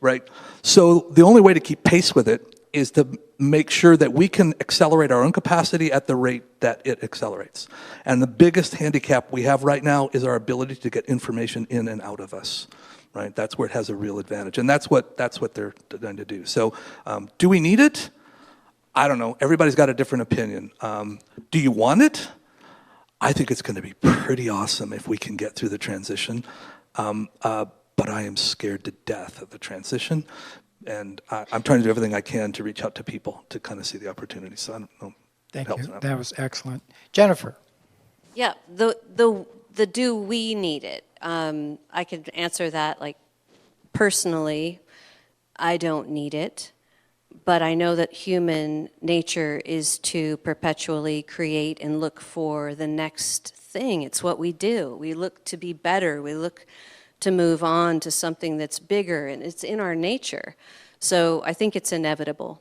E: right? So the only way to keep pace with it is to make sure that we can accelerate our own capacity at the rate that it accelerates. And the biggest handicap we have right now is our ability to get information in and out of us. Right? That's where it has a real advantage. And that's what they're going to do. So do we need it? I don't know. Everybody's got a different opinion. Do you want it? I think it's going to be pretty awesome if we can get through the transition. But I am scared to death of the transition. And I'm trying to do everything I can to reach out to people to kind of see the opportunity. So I don't know.
A: Thank you. That was excellent. Jennifer.
F: Yeah, the do we need it? I could answer that like personally, I don't need it, but I know that human nature is to perpetually create and look for the next thing. It's what we do. We look to be better. We look to move on to something that's bigger, and it's in our nature. So I think it's inevitable.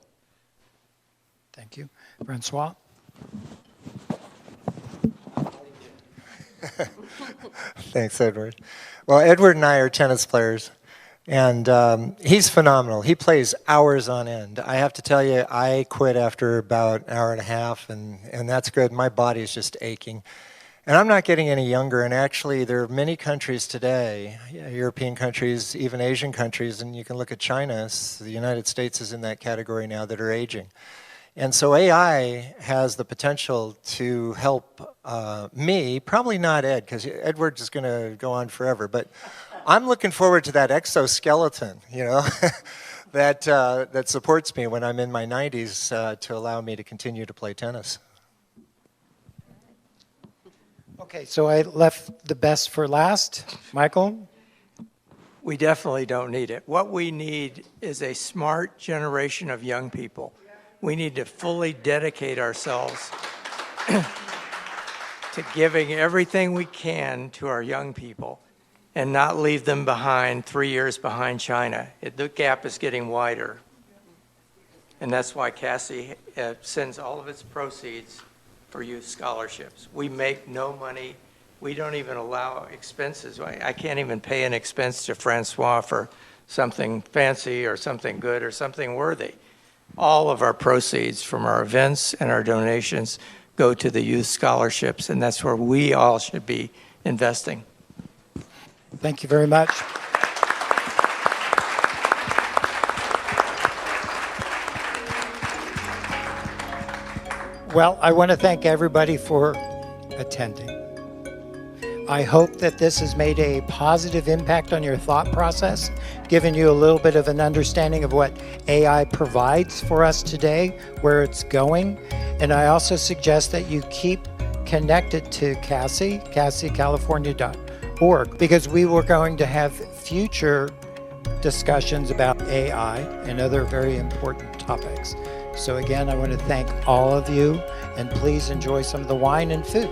A: Thank you. Francois?
G: Thanks, Edward. Well, Edward and I are tennis players, and he's phenomenal. He plays hours on end. I have to tell you, I quit after about an hour and a half, and that's good. My body is just aching. And I'm not getting any younger, and actually there are many countries today, European countries, even Asian countries, and you can look at China, the United States is in that category now, that are aging. And so AI has the potential to help me, probably not Ed, because Edward is going to go on forever, but I'm looking forward to that exoskeleton, that supports me when I'm in my 90s to allow me to continue to play tennis.
A: Okay, so I left the best for last. Michael?
B: We definitely don't need it. What we need is a smart generation of young people. We need to fully dedicate ourselves to giving everything we can to our young people and not leave them behind, 3 years behind China. The gap is getting wider. And that's why CASI sends all of its proceeds for youth scholarships. We make no money. We don't even allow expenses. I can't even pay an expense to Francois for something fancy or something good or something worthy. All of our proceeds from our events and our donations go to the youth scholarships, and that's where we all should be investing.
A: Thank you very much. Well, I want to thank everybody for attending. I hope that this has made a positive impact on your thought process, given you a little bit of an understanding of what AI provides for us today, where it's going. And I also suggest that you keep connected to CASI, casicalifornia.org, because we were going to have future discussions about AI and other very important topics. So again, I want to thank all of you, and please enjoy some of the wine and food.